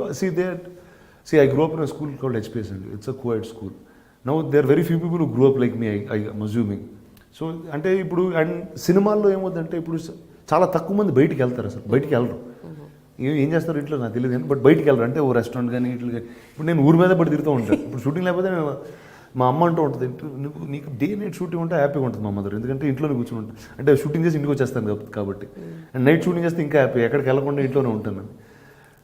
I grew up in a school called HPS అండి. It's a co-ed school. Now there are very few people who grew up like me, I'm assuming. So అంటే ఇప్పుడు అండ్ సినిమాల్లో ఏమవుతుందంటే, ఇప్పుడు చాలా తక్కువ మంది బయటికి వెళ్తారు, అసలు బయటికి వెళ్ళరు. ఏం చేస్తారు ఇంట్లో నాకు తెలియదు కానీ, బట్ బయటికి వెళ్ళరు. అంటే ఓ రెస్టారెంట్ కానీ ఇట్లా కానీ. ఇప్పుడు నేను ఊరి మీద పడి తిరుగుతూ ఉంటాను. ఇప్పుడు షూటింగ్ లేకపోతే మా అమ్మ అంటూ ఉంటుంది, నీకు డే నైట్ షూటింగ్ ఉంటే హ్యాపీగా ఉంటుంది మా మదర్, ఎందుకంటే ఇంట్లోనే కూర్చొని ఉంటాను. అంటే షూటింగ్ చేసి ఇంటికి వచ్చేస్తాను కాబట్టి, అండ్ నైట్ షూటింగ్ చేస్తే ఇంకా హ్యాపీ, ఎక్కడికి వెళ్ళకుండా ఇంట్లోనే ఉంటాను.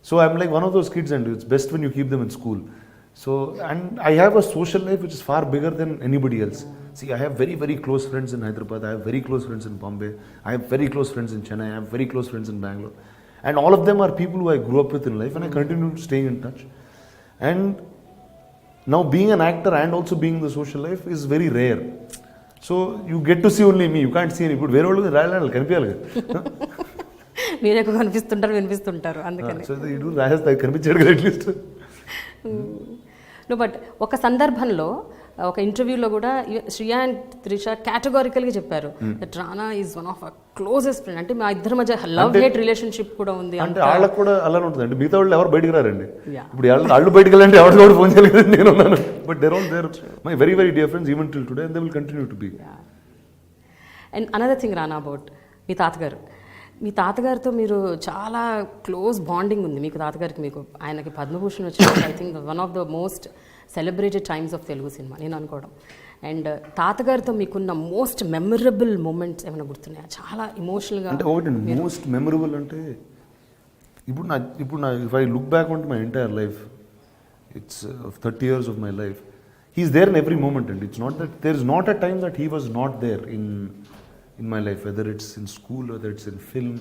So I'm like one of those kids, and it's best when you keep them in school. So, and I have a social life which is far bigger than anybody else. See, I have very, very close friends in Hyderabad, I have very close friends in Bombay, I have very close friends in Chennai, I have very close friends in Bangalore. And all of them are people who I grew up with in life, and I continue to stay in touch. And now being an actor and also being in the social life is very rare. So you get to see only me, you can't see any good. Where all రాయాలి కనిపించాలి కదా, మీరే ఎక్కువ కనిపిస్తుంటారు, వినిపిస్తుంటారు, అందుకని కనిపించాడు కదా at least. No but ఒక సందర్భంలో ఒక ఇంటర్వ్యూలో కూడా శ్రియా అండ్ త్రిష కేటగారికల్గా చెప్పారు that Rana is one of closest friend. అంటే మా ఇద్దరి మధ్య లవ్ హేట్ రిలేషన్షిప్ కూడా ఉంది. అంటే వాళ్ళకి కూడా అలానే ఉంటుంది అండి. మిగతా వాళ్ళు ఎవరు బయటకు రారండి. ఇప్పుడు వాళ్ళు బయటకు వెళ్ళాలంటే ఎవరు కూడా ఫోన్ చేయలేదు, నేను ఉన్నాను. But there all there my very very dear friends even till today, and they will continue to be. And another thing Rana about మీ తాతగారితో మీరు చాలా క్లోజ్ బాండింగ్ ఉంది మీకు తాతగారికి. మీకు ఆయనకి పద్మభూషణ్ వచ్చినప్పుడు I think one of the most celebrated times of Telugu cinema నేను అనుకోవడం. అండ్ తాతగారితో మీకున్న మోస్ట్ మెమరబుల్ మూమెంట్స్ ఏమైనా గుర్తున్నాయా? చాలా ఇమోషనల్గా. అంటే ఒకటి మోస్ట్ మెమరబుల్ అంటే ఇప్పుడు నా if I look back on to my entire life, it's 30 years of my life, he is there in every moment, and it's not that there is not a time that he was not there in my life, whether it's in school, whether it's in film,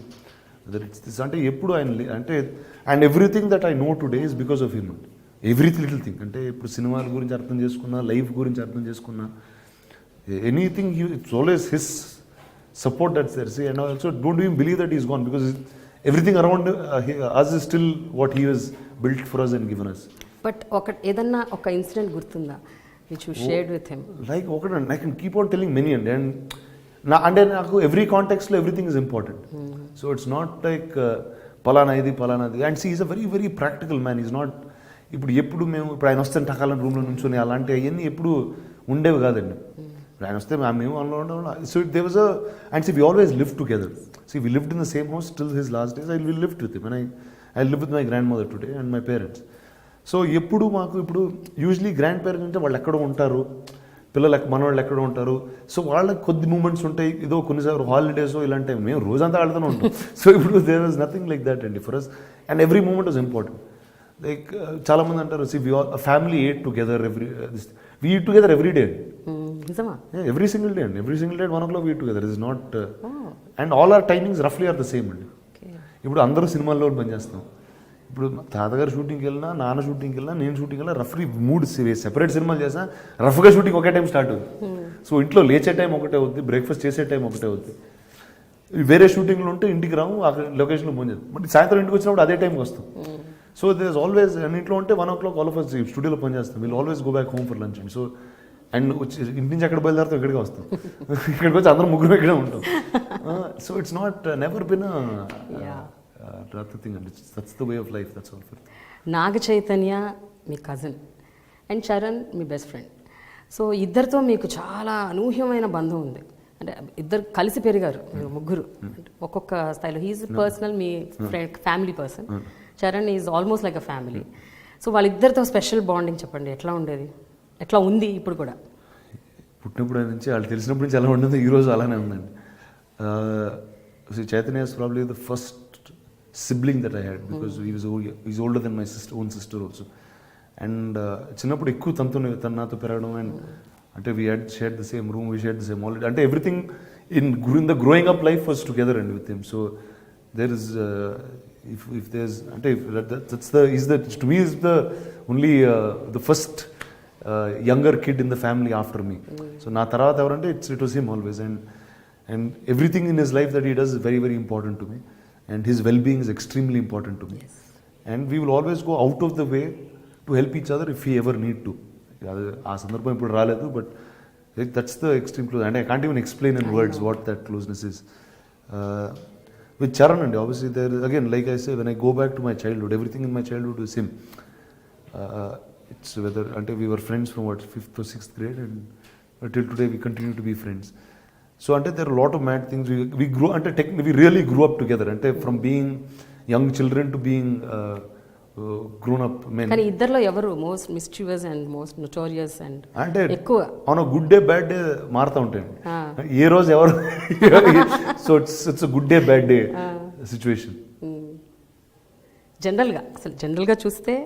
whether it's this. అంటే ఎప్పుడు ఆయన అంటే, and everything that I know today is because of him. Every little thing, అంటే ఇప్పుడు సినిమాల గురించి అర్థం చేసుకున్నా, లైఫ్ గురించి అర్థం చేసుకున్నా, anything it's always his support that's there. See, and also don't even believe that is gone, because everything around us is still what he has built for us and given us. But ఏదన్నా ఒక incident గుర్తుందా which you shared with him? Like ఒకటి I can keep on telling many, and అంటే నాకు every కాంటెక్స్లో everything is important. So it's not like పలానాది. And సీ is a very very practical man. Is not ఇప్పుడు మేము ఆయన వస్తే టకాలని రూమ్లో నుంచొని అలాంటి అవన్నీ ఎప్పుడు ఉండేవి కాదండి. ఆయన వస్తే మేము అందులో. So they was and see we always live together. See we lived in the same house till his last days. I will lived with him, and I live with my grandmother today and my parents. So ఎప్పుడు మాకు ఇప్పుడు usually grand parents అంటే వాళ్ళు ఎక్కడో ఉంటారు, పిల్లలు మనవాళ్ళు ఎక్కడ ఉంటారు. సో వాళ్ళకి కొద్ది మూమెంట్స్ ఉంటాయి, ఏదో కొన్నిసార్లు హాలిడేస్ ఇలాంటివి, మేము రోజంతా ఆడుతూనే ఉంటాం. సో ఇప్పుడు there was nothing like that అండి for us, and every moment was important. Like చాలామంది అంటారు, see we all family ate together we eat together every day. Yeah, every single day, and every single day at 1 o'clock we eat together. It is not and all our timings roughly are the same అండి. ఇప్పుడు అందరూ సినిమాల్లో పనిచేస్తాం, ఇప్పుడు తాతగారు షూటింగ్కి వెళ్ళినా, నాన్న షూటింగ్కి వెళ్ళినా, నేను షూటింగ్కి వెళ్ళినా రఫ్లీ 3 సెపరేట్ సినిమాలు చేసినా రఫ్గా షూటింగ్ ఒకే టైం స్టార్ట్ అవుతుంది. సో ఇంట్లో లేచే టైం ఒకటే అవుద్ది, బ్రేక్ఫాస్ట్ చేసే టైం ఒకటే అవుద్ది. వేరే షూటింగ్లు ఉంటే ఇంటికి రాము, అక్కడ లొకేషన్లో ఫోన్ చేస్తాం, బట్ సాయంత్రం ఇంటికి వచ్చినప్పుడు అదే టైంకి వస్తాం. సో దిస్ ఆల్వేస్, ఇంట్లో ఉంటే 1 o'clock ఆల్ ఆఫ్ అస్ స్టూడియోలో పని చేస్తాం. Will always go back home for lunch. And so and ఇంటి నుంచి అక్కడ బయలుదేరుతాం, ఇక్కడికి వస్తాం. ఇక్కడికి వచ్చి అందరం ముగ్గురు ఇక్కడే ఉంటాం. So it's not never been thing అండి. That's the way of life. That's all. Naga Chaitanya మీ కజిన్ అండ్ చరణ్ మీ బెస్ట్ ఫ్రెండ్. సో ఇద్దరితో మీకు చాలా అనూహ్యమైన బంధం ఉంది. అంటే ఇద్దరు కలిసి పెరిగారు మీరు ముగ్గురు, ఒక్కొక్క స్థాయిలో. హీఈస్ పర్సనల్, మీ friend, family person. Charan is almost like a family. So వాళ్ళిద్దరితో స్పెషల్ బాండింగ్ చెప్పండి, ఎట్లా ఉండేది, ఎట్లా ఉంది ఇప్పుడు కూడా? పుట్టినప్పుడు నుంచి వాళ్ళు తెలిసినప్పటి నుంచి ఎలా ఉండదు, ఈరోజు అలానే ఉందండి. Chaitanya is probably the first sibling that I had, because he's older than my own sister also. And చిన్నప్పుడు ఎక్కువ తను నాతో పెరగడం, అండ్ అంటే we had shared the same room, we shared the same holiday, అంటే everything in the growing up life was together and with him. So there is if there's అంటే that's the to me is the only the first younger kid in the family after me. So నా తర్వాత ఎవరంటే it was him always, and everything in his life that he does is very, very important to me. And his well-being is extremely important to me. Yes. And we will always go out of the way to help each other if we ever need to. ఆ సందర్భం ఇప్పుడు రాలేదు, but that's the extreme close. And I can't even explain in words what that closeness is. With Charan, and obviously there is, again, like I say, when I go back to my childhood, everything in my childhood is him. It's whether until we were friends from 5th or 6th grade, and till today we continue to be friends. So until there are a lot of mad things, we grew, until technically we really grew up together, until from being young children to being grown up men. కానీ ఇద్దర్లో ఎవరు most mischievous and most notorious and అంటే ఎక్కువ on a good day bad day మారుతూ ఉంటాయండి. ఏ రోజు ఎవరు so it's a good day bad day situation. జనరల్గా చూస్తే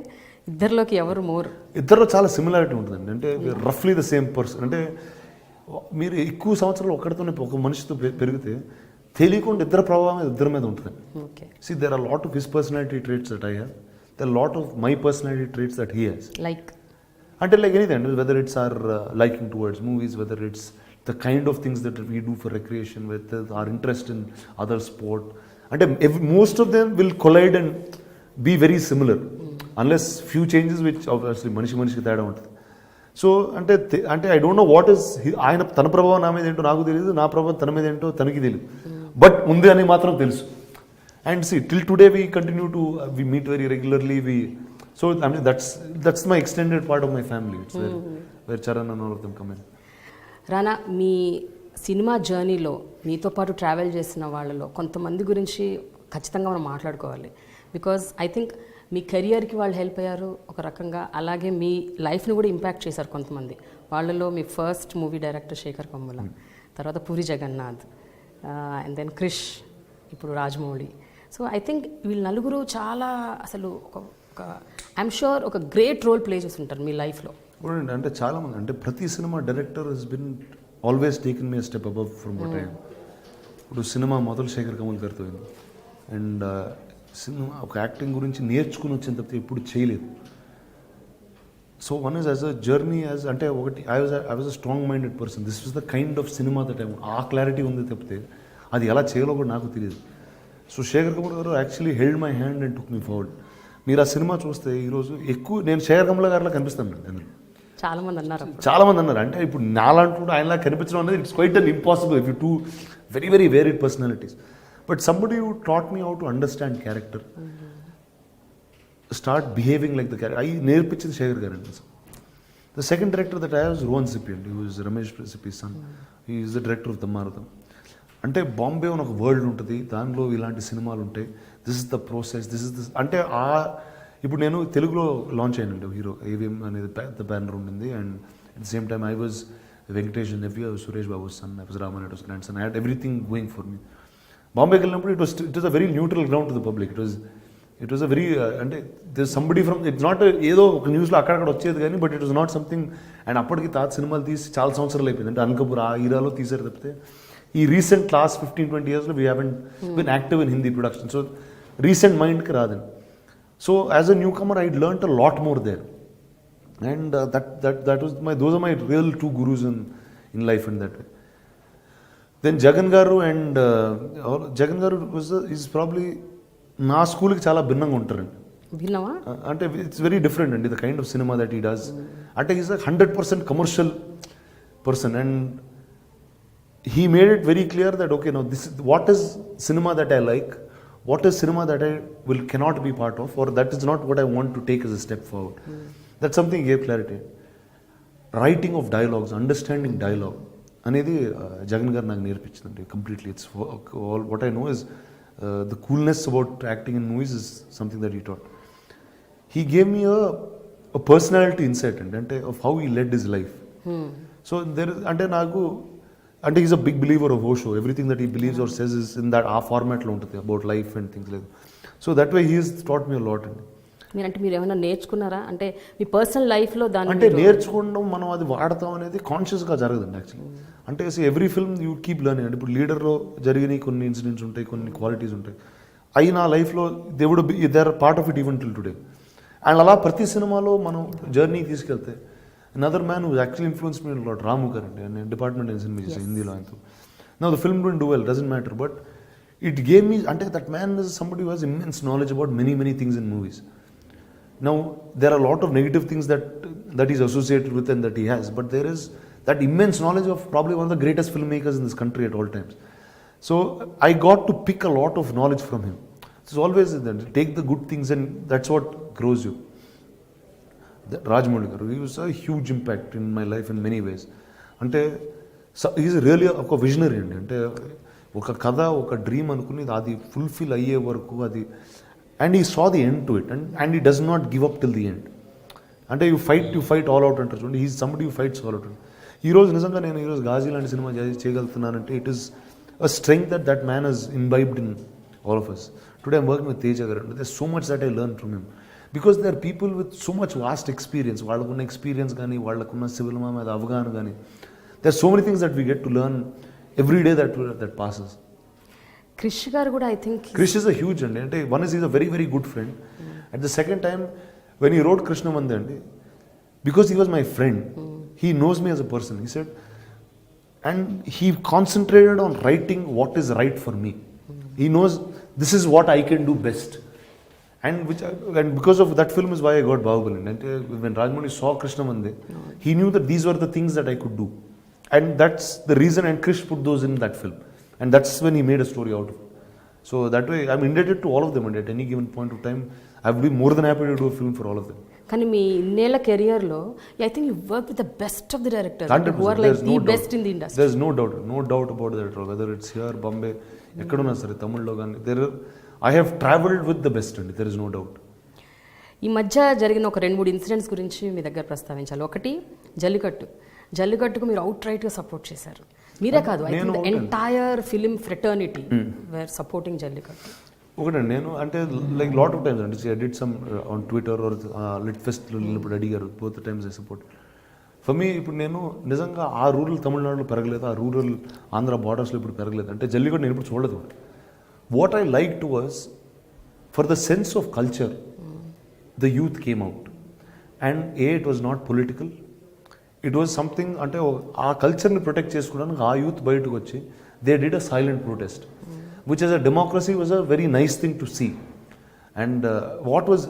ఇద్దరిలోకి ఎవరు మోర్? ఇద్దరిలో చాలా సిమిలారిటీ ఉంటుందండి. అంటే రఫ్లీ ద సేమ్ పర్సన్. అంటే మీరు ఎక్కువ సంవత్సరాలు ఒకటితోనే ఒక మనిషితో పెరిగితే తెలియకుండా ఇద్దరు ప్రభావం ఇద్దరి మీద ఉంటుంది. See, there are a lot of his personality traits that I have. There are a lot of my personality traits that he has. Like anything, whether it's our liking towards movies, whether it's the kind of things that we do for recreation, whether our interest in other sport. And most of them will collide and be very similar, unless few changes, which obviously మనిషికి తేడా ఉంటుంది. So అంటే I don't know what is ఆయన, తన ప్రభావం నా మీద ఏంటో నాకు తెలియదు, నా ప్రభావం తన మీద ఏంటో తనకి తెలియదు, బట్ ఉంది అని మాత్రం తెలుసు. And see till today we continue to we meet very regularly. So I mean that's my extended part of my family. It's where Charan and all of them come in. Rana, మీ సినిమా జర్నీలో మీతో పాటు travel చేసిన వాళ్ళలో కొంతమంది గురించి ఖచ్చితంగా మనం మాట్లాడుకోవాలి. బికాజ్ ఐ థింక్ మీ కెరియర్కి వాళ్ళు హెల్ప్ అయ్యారు ఒక రకంగా, అలాగే మీ లైఫ్ని కూడా ఇంపాక్ట్ చేశారు కొంతమంది. వాళ్ళలో మీ first movie director Shekhar Kammula, తర్వాత పూరి జగన్నాథ్, అండ్ దెన్ క్రిష్, ఇప్పుడు రాజమౌళి. సో ఐ థింక్ వీళ్ళు నలుగురు చాలా అసలు ఒక ఐఎమ్ షూర్ ఒక గ్రేట్ రోల్ ప్లే చేస్తుంటారు మీ లైఫ్లో. అంటే చాలామంది, అంటే ప్రతి cinema director he's been always taken me step above from what I am. ఇప్పుడు సినిమా మొదలు శేఖర్ కమల్ గారితో అయింది, అండ్ సినిమా ఒక యాక్టింగ్ గురించి నేర్చుకుని వచ్చిన తప్పితే ఎప్పుడు చేయలేదు. So one is as a journey as, అంటే ఒకటి I was a strong minded person. This was the kind of cinema that I want. ఆ క్లారిటీ ఉంది తప్పితే అది ఎలా చేయాలో కూడా నాకు తెలియదు. సో శేఖర్ కమల్ గారు actually held my hand and took me forward. మీరు ఆ సినిమా చూస్తే ఈరోజు ఎక్కువ నేను శేఖర్ కమల్ గారిలా కనిపిస్తాను. అందులో చాలామంది అన్నారు, అంటే ఇప్పుడు నాలాంటి ఆయనలా కనిపించడం అనేది it's quite an impossible if you two very, very varied personalities. But somebody who taught me how to understand character, start behaving like the character. I నేర్పించింది శేఖర్ గారు అండి. The second director that I have is Rohan Sippy, and he was Ramesh Sippy's son. He is the director of Dhammaradham. అంటే బాంబే అని ఒక world ఉంటుంది, దానిలో ఇలాంటి సినిమాలు ఉంటాయి. This is the process, this is this. అంటే ఇప్పుడు నేను తెలుగులో లాంచ్ అయినండి హీరో ఏవిఎం అనేది పెద్ద బ్యానర్ ఉండింది. And at the same time I was Venkatesh nephew, Suresh Babu son, I was రామానాయుడు's grandson. I had everything going for me. బాంబేకి వెళ్ళినప్పుడు it was a very neutral ground to the public. It was a very, అంటే this somebody from, it's not ఏదో ఒక న్యూస్లో అక్కడక్కడ వచ్చేది కానీ, but it was not something. And అప్పటికి తాత సినిమాలు తీసి చాలా సంవత్సరాలు అయిపోయింది. అంటే అనకపూర్ ఆ ఈరాలో తీసారు తప్పితే ఈ రీసెంట్ లాస్ట్ 15-20 yearsలో we haven't been active in Hindi production. So recent మైండ్కి రాదండి. So as a newcomer, I learnt a lot more there. And that was those are my real two gurus in life in that way. Then Jagan Garu and Jagan Garu is probably నా స్కూల్కి చాలా భిన్నంగా ఉంటారండి. భిన్నమా? అంటే it's very different అండి the kind of cinema that he does. అంటే is 100% commercial person and he made it very clear that okay no this what is cinema that I like, what is cinema that I will cannot be part of, or that is not what I want to take as a step forward. That something gave clarity. Writing of dialogues, understanding dialogue అనేది జగన్ గారు నాకు నేర్పించిందండి completely. It's what I know is the coolness about acting in movies is something that he taught. He gave me a personality insight and of how he led his life. So there is and he's a big believer of Osho. Everything that he believes or says is in that format lo untadi about life and things like that. So that way he has taught me a lot. మీరు ఏమైనా నేర్చుకున్నారా అంటే మీ personal లైఫ్లో దాన్ని? అంటే నేర్చుకోవడం మనం అది వాడతాం అనేది కాన్షియస్గా జరగదండి యాక్చువల్లీ. అంటే every film you keep learning. అంటే ఇప్పుడు లీడర్లో జరిగిన కొన్ని ఇన్సిడెంట్స్ ఉంటాయి, కొన్ని క్వాలిటీస్ ఉంటాయి, అవి నా లైఫ్లో they would be they are part of it even till today. And అలా ప్రతి సినిమాలో మనం జర్నీ తీసుకెళ్తే another man who actually influence me lot Ramu garu అండి. నేను డిపార్ట్మెంట్ సినిమా చేశాను హిందీలో ఆయనతో. Now the film don't do well, doesn't matter, but it gave me అంటే that man is somebody who has immense knowledge about many things in movies. Now, there are a lot of negative things that he's associated with and that he has, but there is that immense knowledge of probably one of the greatest filmmakers in this country at all times. So, I got to pick a lot of knowledge from him. It's always that take the good things and that's what grows you. Rajamouli garu, he was a huge impact in my life in many ways. Ante he's really a visionary andi. Ante oka kada, oka dream anukuni adi fulfill ayye varaku adi. And he saw the end to it, and he does not give up till the end. అంటే you fight all out అంటారు చూడండి. He's somebody you fights all out. ఈరోజు నిజంగా నేను ఈరోజు గాజీ లాంటి cinema చేయగలుగుతున్నానంటే it is a strength that man has imbibed in all of us. Today I'm working with Teja garu. They so much that I learn from him because they are people with so much vast experience. వాళ్ళకున్న experience కానీ, వాళ్ళకున్న cinema మీద అవగాహన కానీ, they are so many things that we get to learn every day that passes. Krish garu కూడా I think Krish is a huge అండి. అంటే one is is a very good friend. At the second time when he wrote కృష్ణమంది అండి, because he was my friend, he knows me as a person, he said, and he concentrated on writing what is right for me. He knows this is what I can do best. And because of that film is why I got Bahubali. And when Rajamouli saw Krishnamandi, he knew that these were the things that I could do. And that's the reason, and Krish put those in that film. And that's when he made a story out of it. So that way, I'm indebted to all of them, and at any given point of time, I would be more than happy to do a film for all of them. కానీ మీ ఇన్నేళ్ల కెరియర్లో I think you work with the best of the directors who are like the best in the industry. There's no doubt about that. Whether it's here, Bombay, ఎక్కడున్నా సరే, తమిళ్లో కానీ, I have travelled with the best, and there is no doubt. ఈ మధ్య జరిగిన ఒక 2-3 incidents గురించి మీ దగ్గర ప్రస్తావించాలి. ఒకటి జల్లికట్టుకు మీరు అవుట్ రైట్గా సపోర్ట్ చేశారు. మీరే కాదు, I think the entire film fraternity were supporting Jallikattu. ఒకటండి, నేను అంటే లైక్ లాట్ ఆఫ్ టైమ్స్ అండి I did some on Twitter or lit ఫెస్ట్లో వెళ్ళినప్పుడు అడిగారు, both times I support. For me ఇప్పుడు నేను నిజంగా ఆ రూరల్ తమిళనాడులో పెరగలేదు, ఆ రూరల్ ఆంధ్ర బార్డర్స్లో ఇప్పుడు పెరగలేదు. అంటే జల్లికట్టు నేను ఇప్పుడు చూడలేదు. What I like was for the sense of culture the youth came out, and it was not political, it was something. అంటే ఆ కల్చర్ని ప్రొటెక్ట్ చేసుకోవడానికి ఆ యూత్ బయటకు వచ్చి they did a silent protest, which as a democracy was a very nice thing to see. And what was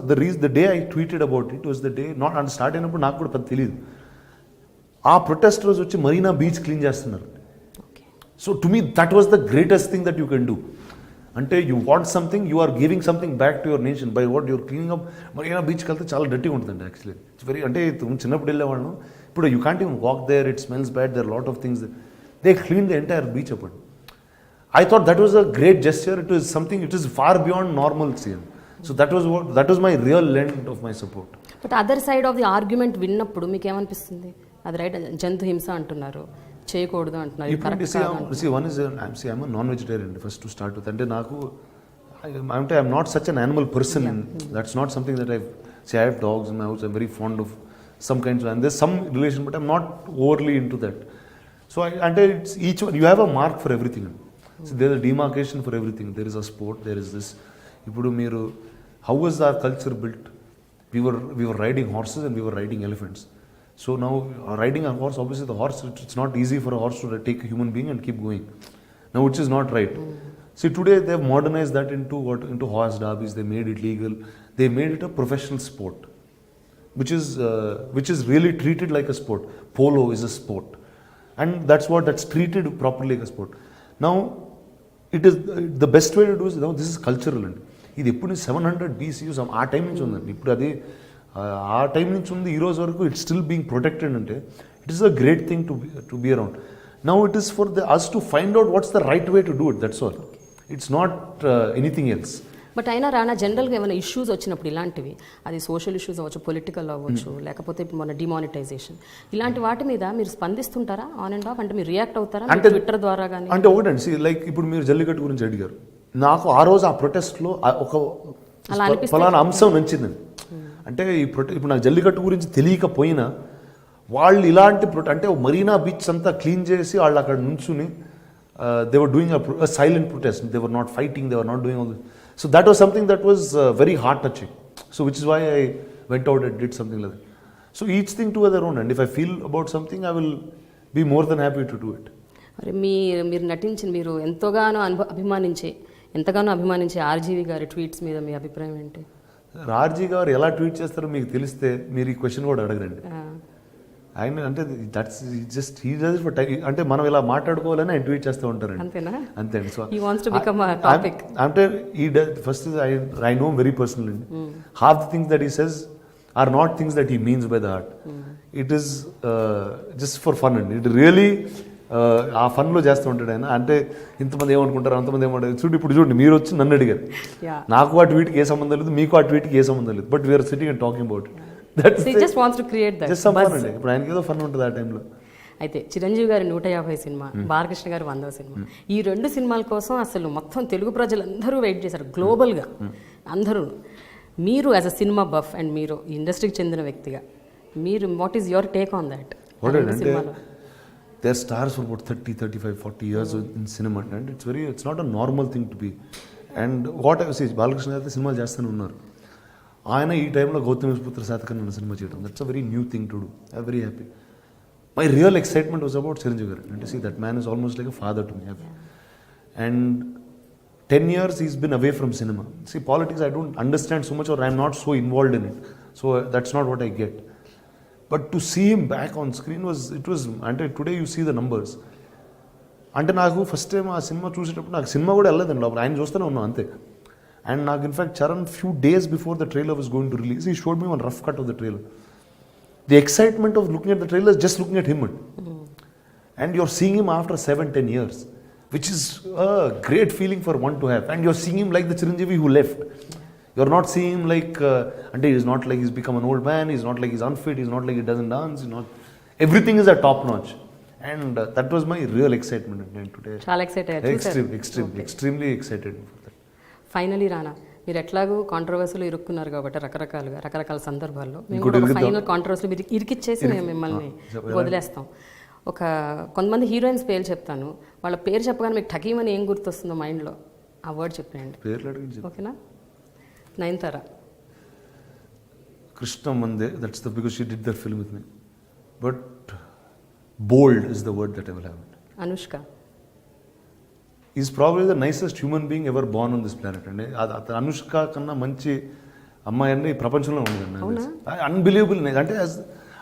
the day I tweeted about it was the day not అంటే start అయినప్పుడు నాకు కూడా పెద్ద తెలియదు. ఆ protest రోజు వచ్చి Marina beach clean చేస్తున్నారు. So to me that was the greatest thing that you can do. అంటే you want something, you are giving something back to your nation by what your cleaning up. Marina బీచ్కి వెళ్తే చాలా డర్టీగా ఉంటుందండి actually. It's very అంటే చిన్నప్పుడు వెళ్ళేవాళ్ళను, ఇప్పుడు you can't even walk there, it smells bad, there lot of things. They clean the entire beach up. I thought that was a great gesture. It was something, it is far beyond normalcy. So that was my real lend of my support. But other side of the argument విన్నప్పుడు మీకు ఏమనిపిస్తుంది? అది right, జంతు హింస అంటున్నారు, చేయకూడదు అంటున్నారు. I'm a non-vegetarian first to start with. అంటే నాకు I'm not such an animal person. That's not something that I have dogs in my house. I'm very fond of some kinds of, and there's some relation, but I'm not overly into that. So it's each one, you have a mark for everything. So there is a demarcation for everything. There is a sport, there is this. ఇప్పుడు మీరు how was our culture built? We were riding horses and we were riding elephants. So now riding a horse, obviously the horse, it's not easy for a horse to take a human being and keep going. Now which is not right. See, today they have modernized that into horse derbies. They made it legal. They made it a professional sport, which is really treated like a sport. Polo is a sport, and that's treated properly like a sport. Now it is the best way to do is now this is cultural and ఇది ఎప్పుడు 700 BCU ఆ time నుంచి ఉందండి. ఇప్పుడు అది ఆ time నుంచి ఉంది ఈ రోజు వరకు ఇట్స్ స్టిల్ బీయింగ్ ప్రొటెక్టెడ్ అంటే it is a great thing to be around. Now it is for us to find out what's the right way to do it, that's all. It's not anything else. But అయినా రానా జనరల్గా ఏమైనా issues వచ్చినప్పుడు ఇలాంటివి, అది social issues అవ్వచ్చు, political అవ్వచ్చు, లేకపోతే ఇప్పుడు మన డిమానిటైజేషన్, ఇలాంటి వాటి మీద మీరు స్పందిస్తుంటారా ఆన్ అండ్ ఆఫ్? అంటే మీరు రియాక్ట్ అవుతారా అంటే ట్విట్టర్ ద్వారా కానీ? అంటే ఒకటండి, లైక్ ఇప్పుడు మీరు జల్లికట్టు గురించి అడిగారు, నాకు ఆ రోజు ఆ ప్రొటెస్ట్లో ఒక ఫలానా అంశం నచ్చిందండి. అంటే ఇప్పుడు నాకు జల్లికట్టు గురించి తెలియకపోయినా వాళ్ళు ఇలాంటి అంటే మరీనా బీచ్ అంతా క్లీన్ చేసి వాళ్ళు అక్కడ నుంచుని they were doing a silent protest, they were not fighting, they were not doing all this. So that was something that was very heart touching. So which is why I went out and did something like that. So each thing to other own, and if I feel about something I will be more than happy to do it. మరి మీరు నటించిన, మీరు ఎంతగానో అభిమానించే RGV గారి tweets మీద మీ అభిప్రాయం ఏంటి? ఆర్జీ గారు ఎలా ట్వీట్ చేస్తారో మీకు తెలిస్తే మీరు ఈ క్వశ్చన్ కూడా అడగరండి. ఆయన అంటే that's just he does for time. అంటే మనం ఇలా మాట్లాడుకోవాలని ఆయన ట్వీట్ చేస్తూ ఉంటారండి. అంతేనా? అంతే అండి. So he wants to become a topic. అంటే ఈ first I know very personal అండి. Half the things that he says are not things that he means by the heart. It is just for fun అండి. It really ఆ ఫన్లో చేస్తూ ఉంటాడు ఆయన. అంటే ఇంతమంది ఏమనుకుంటారు, అంతమంది ఏమంటారు. చూడండి మీరు వచ్చి నన్ను అడిగారు, నాకు ఆ ట్వీట్కి ఏ సంబంధం లేదు, మీకు ఆ ట్వీట్కి ఏ సంబంధం లేదు, but we're sitting and talking about it. ఇప్పుడు ఆయనకి ఏదో ఫన్ ఉంటుంది ఆ టైంలో. అయితే చిరంజీవి గారి 150 సినిమా, బాలకృష్ణ గారి 100వ సినిమా, ఈ 2 సినిమాల కోసం అసలు మొత్తం తెలుగు ప్రజలందరూ వెయిట్ చేశారు గ్లోబల్గా అందరూ. మీరు as a cinema buff and మీరు ఇండస్ట్రీకి చెందిన వ్యక్తిగా మీరు what is your take on that? They're stars for about 30, 35, 40 years in cinema, and it's not a normal thing to be. And what I say, Balakrishna గారు సినిమాలు చేస్తూనే ఉన్నారు. ఆయన ఈ టైంలో గౌతమిపుత్ర శాతకర్ణి అన్న సినిమా చేయడం, that's a very new thing to do. I very happy. My real excitement was about Chiranjeevi garu. అంటే see that man is almost like a father to me. And 10 years he's been away from cinema. See, politics I don't understand so much, or I'm not so involved in it. So that's not what I get. But to see him back on screen was అంటే today you see the numbers. అంటే నాకు first time ఆ cinema చూసేటప్పుడు నాకు cinema కూడా వెళ్ళలేదండి లోపల, ఆయన చూస్తూనే ఉన్నాం అంతే. అండ్ నాకు in fact Charan few days before the trailer was going to release, he showed me one rough cut off the trailer. The excitement of looking at the trailer, just looking at him and you're seeing him after 7-10 years, which is a great feeling for one to have. And you're seeing him like the Chiranjeevi who left. You're not seeing him like and he's not like he's become an old man, he's not like he's unfit, he's not like he doesn't dance, he's not, everything is at top notch. And that was my real excitement today. చాలా excite అయ్యారు. Extremely excited for that. Finally రానా, మీరు ఎట్లాగూ కాంట్రవర్సీలో ఇరుక్కున్నారు కాబట్టి రకరకాల సందర్భాల్లో మేము కూడా final కాంట్రవర్సీలో మీరు ఇరికిచ్చేసి మేము మిమ్మల్ని వదిలేస్తాం. కొంతమంది హీరోయిన్స్ పేరు చెప్తాను, వాళ్ళ పేరు చెప్పగానే మీకు ఠకీమని ఏం గుర్తొస్తుందో మైండ్లో ఆ వర్డ్ చెప్పండి. ఓకేనా? Nayanthara, Krishna Mande, that's because she did that film with me. But bold is the word that I will have. Anushka is probably the nicest human being ever born on this planet. And Anushka కన్నా మంచి అమ్మాయి అన్న ఈ ప్రపంచంలో ఉండదండి. Unbelievable.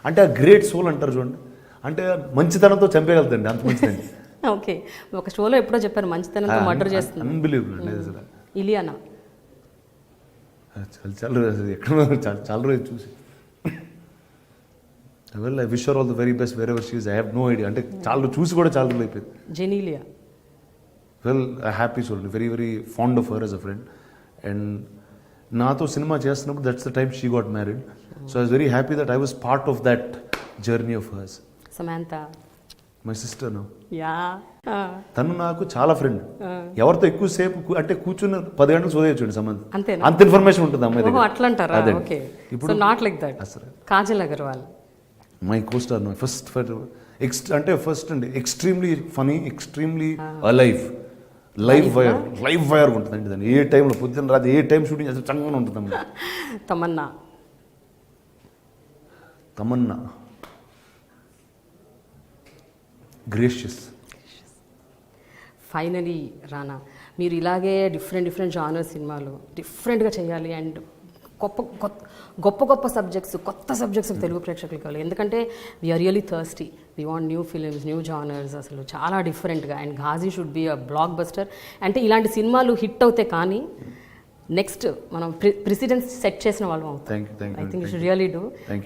అంటే ఆ great soul అంటారు చూడండి, అంటే మంచితనంతో చంపేయగలుగుతండి, అంత మంచిదండి. ఓకే, ఒక షోలో ఎప్పుడో చెప్పారు మంచితనంతో మర్డర్ చేస్తుంది. అన్బిలీవబుల్ అండి అసలు. ఇలియానా చాలా రోజు చూసి well I wish her all the very best wherever she is. I have no idea, అంటే చాలా చూసి కూడా చాలా రోజులు అయిపోయింది. Genelia, well I happy soul, very very fond of her as a friend. And నాతో సినిమా చేస్తున్నప్పుడు that's the time she got married. So I was very happy that I was part of that journey of hers. Samantha, my sister. Yeah, తను నాకు చాలా friend. ఎవరితో ఎక్కువసేపు అంటే కూర్చుని 10 గంటలు చదివేయచ్చు సంబంధం, అంత ఇన్ఫర్మేషన్ ఉంటుంది అమ్మాయి దగ్గర. అట్లా అంటారా? ఓకే, ఇప్పుడు not like that. Kajal Aggarwal, my costar. First అంటే ఫస్ట్ అండి, extremely funny, extremely alive. Live wire ఉంటుందండి దాన్ని. ఏ టైంలో పొద్దున్న రాత్రి ఏ టైం షూటింగ్ చేస్తే చక్కగా ఉంటుందమ్మా. తమన్నా గ్రేషియస్. ఫైనలీ రానా, మీరు ఇలాగే డిఫరెంట్ జానర్ సినిమాలు డిఫరెంట్గా చేయాలి అండ్ గొప్ప సబ్జెక్ట్స్, కొత్త సబ్జెక్ట్స్ తెలుగు ప్రేక్షకులకు కావాలి. ఎందుకంటే we are really thirsty, we want new films, new genres, అసలు చాలా డిఫరెంట్గా. And Ghazi should be a blockbuster. అంటే ఇలాంటి సినిమాలు హిట్ అవుతే కానీ నెక్స్ట్ మనం ప్రెసిడెన్స్ సెట్ చేసిన వాళ్ళం అవుతాం. I think you should really do.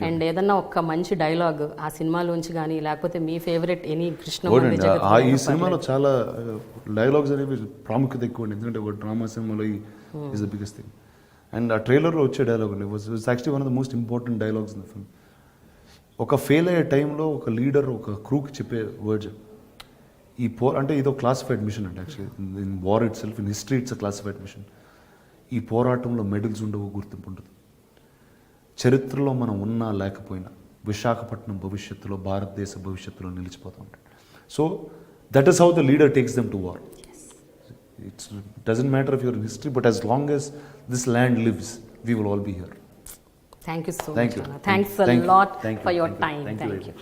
And ఏదన్నా ఒక మంచి డైలాగ్ ఆ సినిమాలోంచి కానీ, లేకపోతే మీ ఫేవరెట్ ఎనీ కృష్ణ ఈ సినిమాలో చాలా డైలాగ్స్ అనేవి ప్రాముఖ్యత ఎక్కువ ఉంది. ఎందుకంటే ఒక డ్రామా సినిమాలో is the biggest thing. And ఆ ట్రైలర్లో వచ్చే డైలాగ్ అండి was actually one of the most important dialogues in the film. ఒక ఫెయిల్ అయ్యే టైంలో ఒక లీడర్ ఒక క్రూకి చెప్పే వర్డ్స్, ఈ అంటే ఇదో క్లాసిఫైడ్ మిషన్ అండి. Actually in war itself, in history it's a classified mission. ఈ పోరాటంలో మెడల్స్ ఉండవు, గుర్తింపు ఉండదు. చరిత్రలో మనం ఉన్నా లేకపోయినా విశాఖపట్నం భవిష్యత్తులో, భారతదేశ భవిష్యత్తులో నిలిచిపోతూ ఉంటాడు. So that is how the leader takes them to war. It doesn't matter if you're in history, but as long as this land lives, we will all be here. Thank you so Thank much. you. Thanks a lot for your time. Thank you.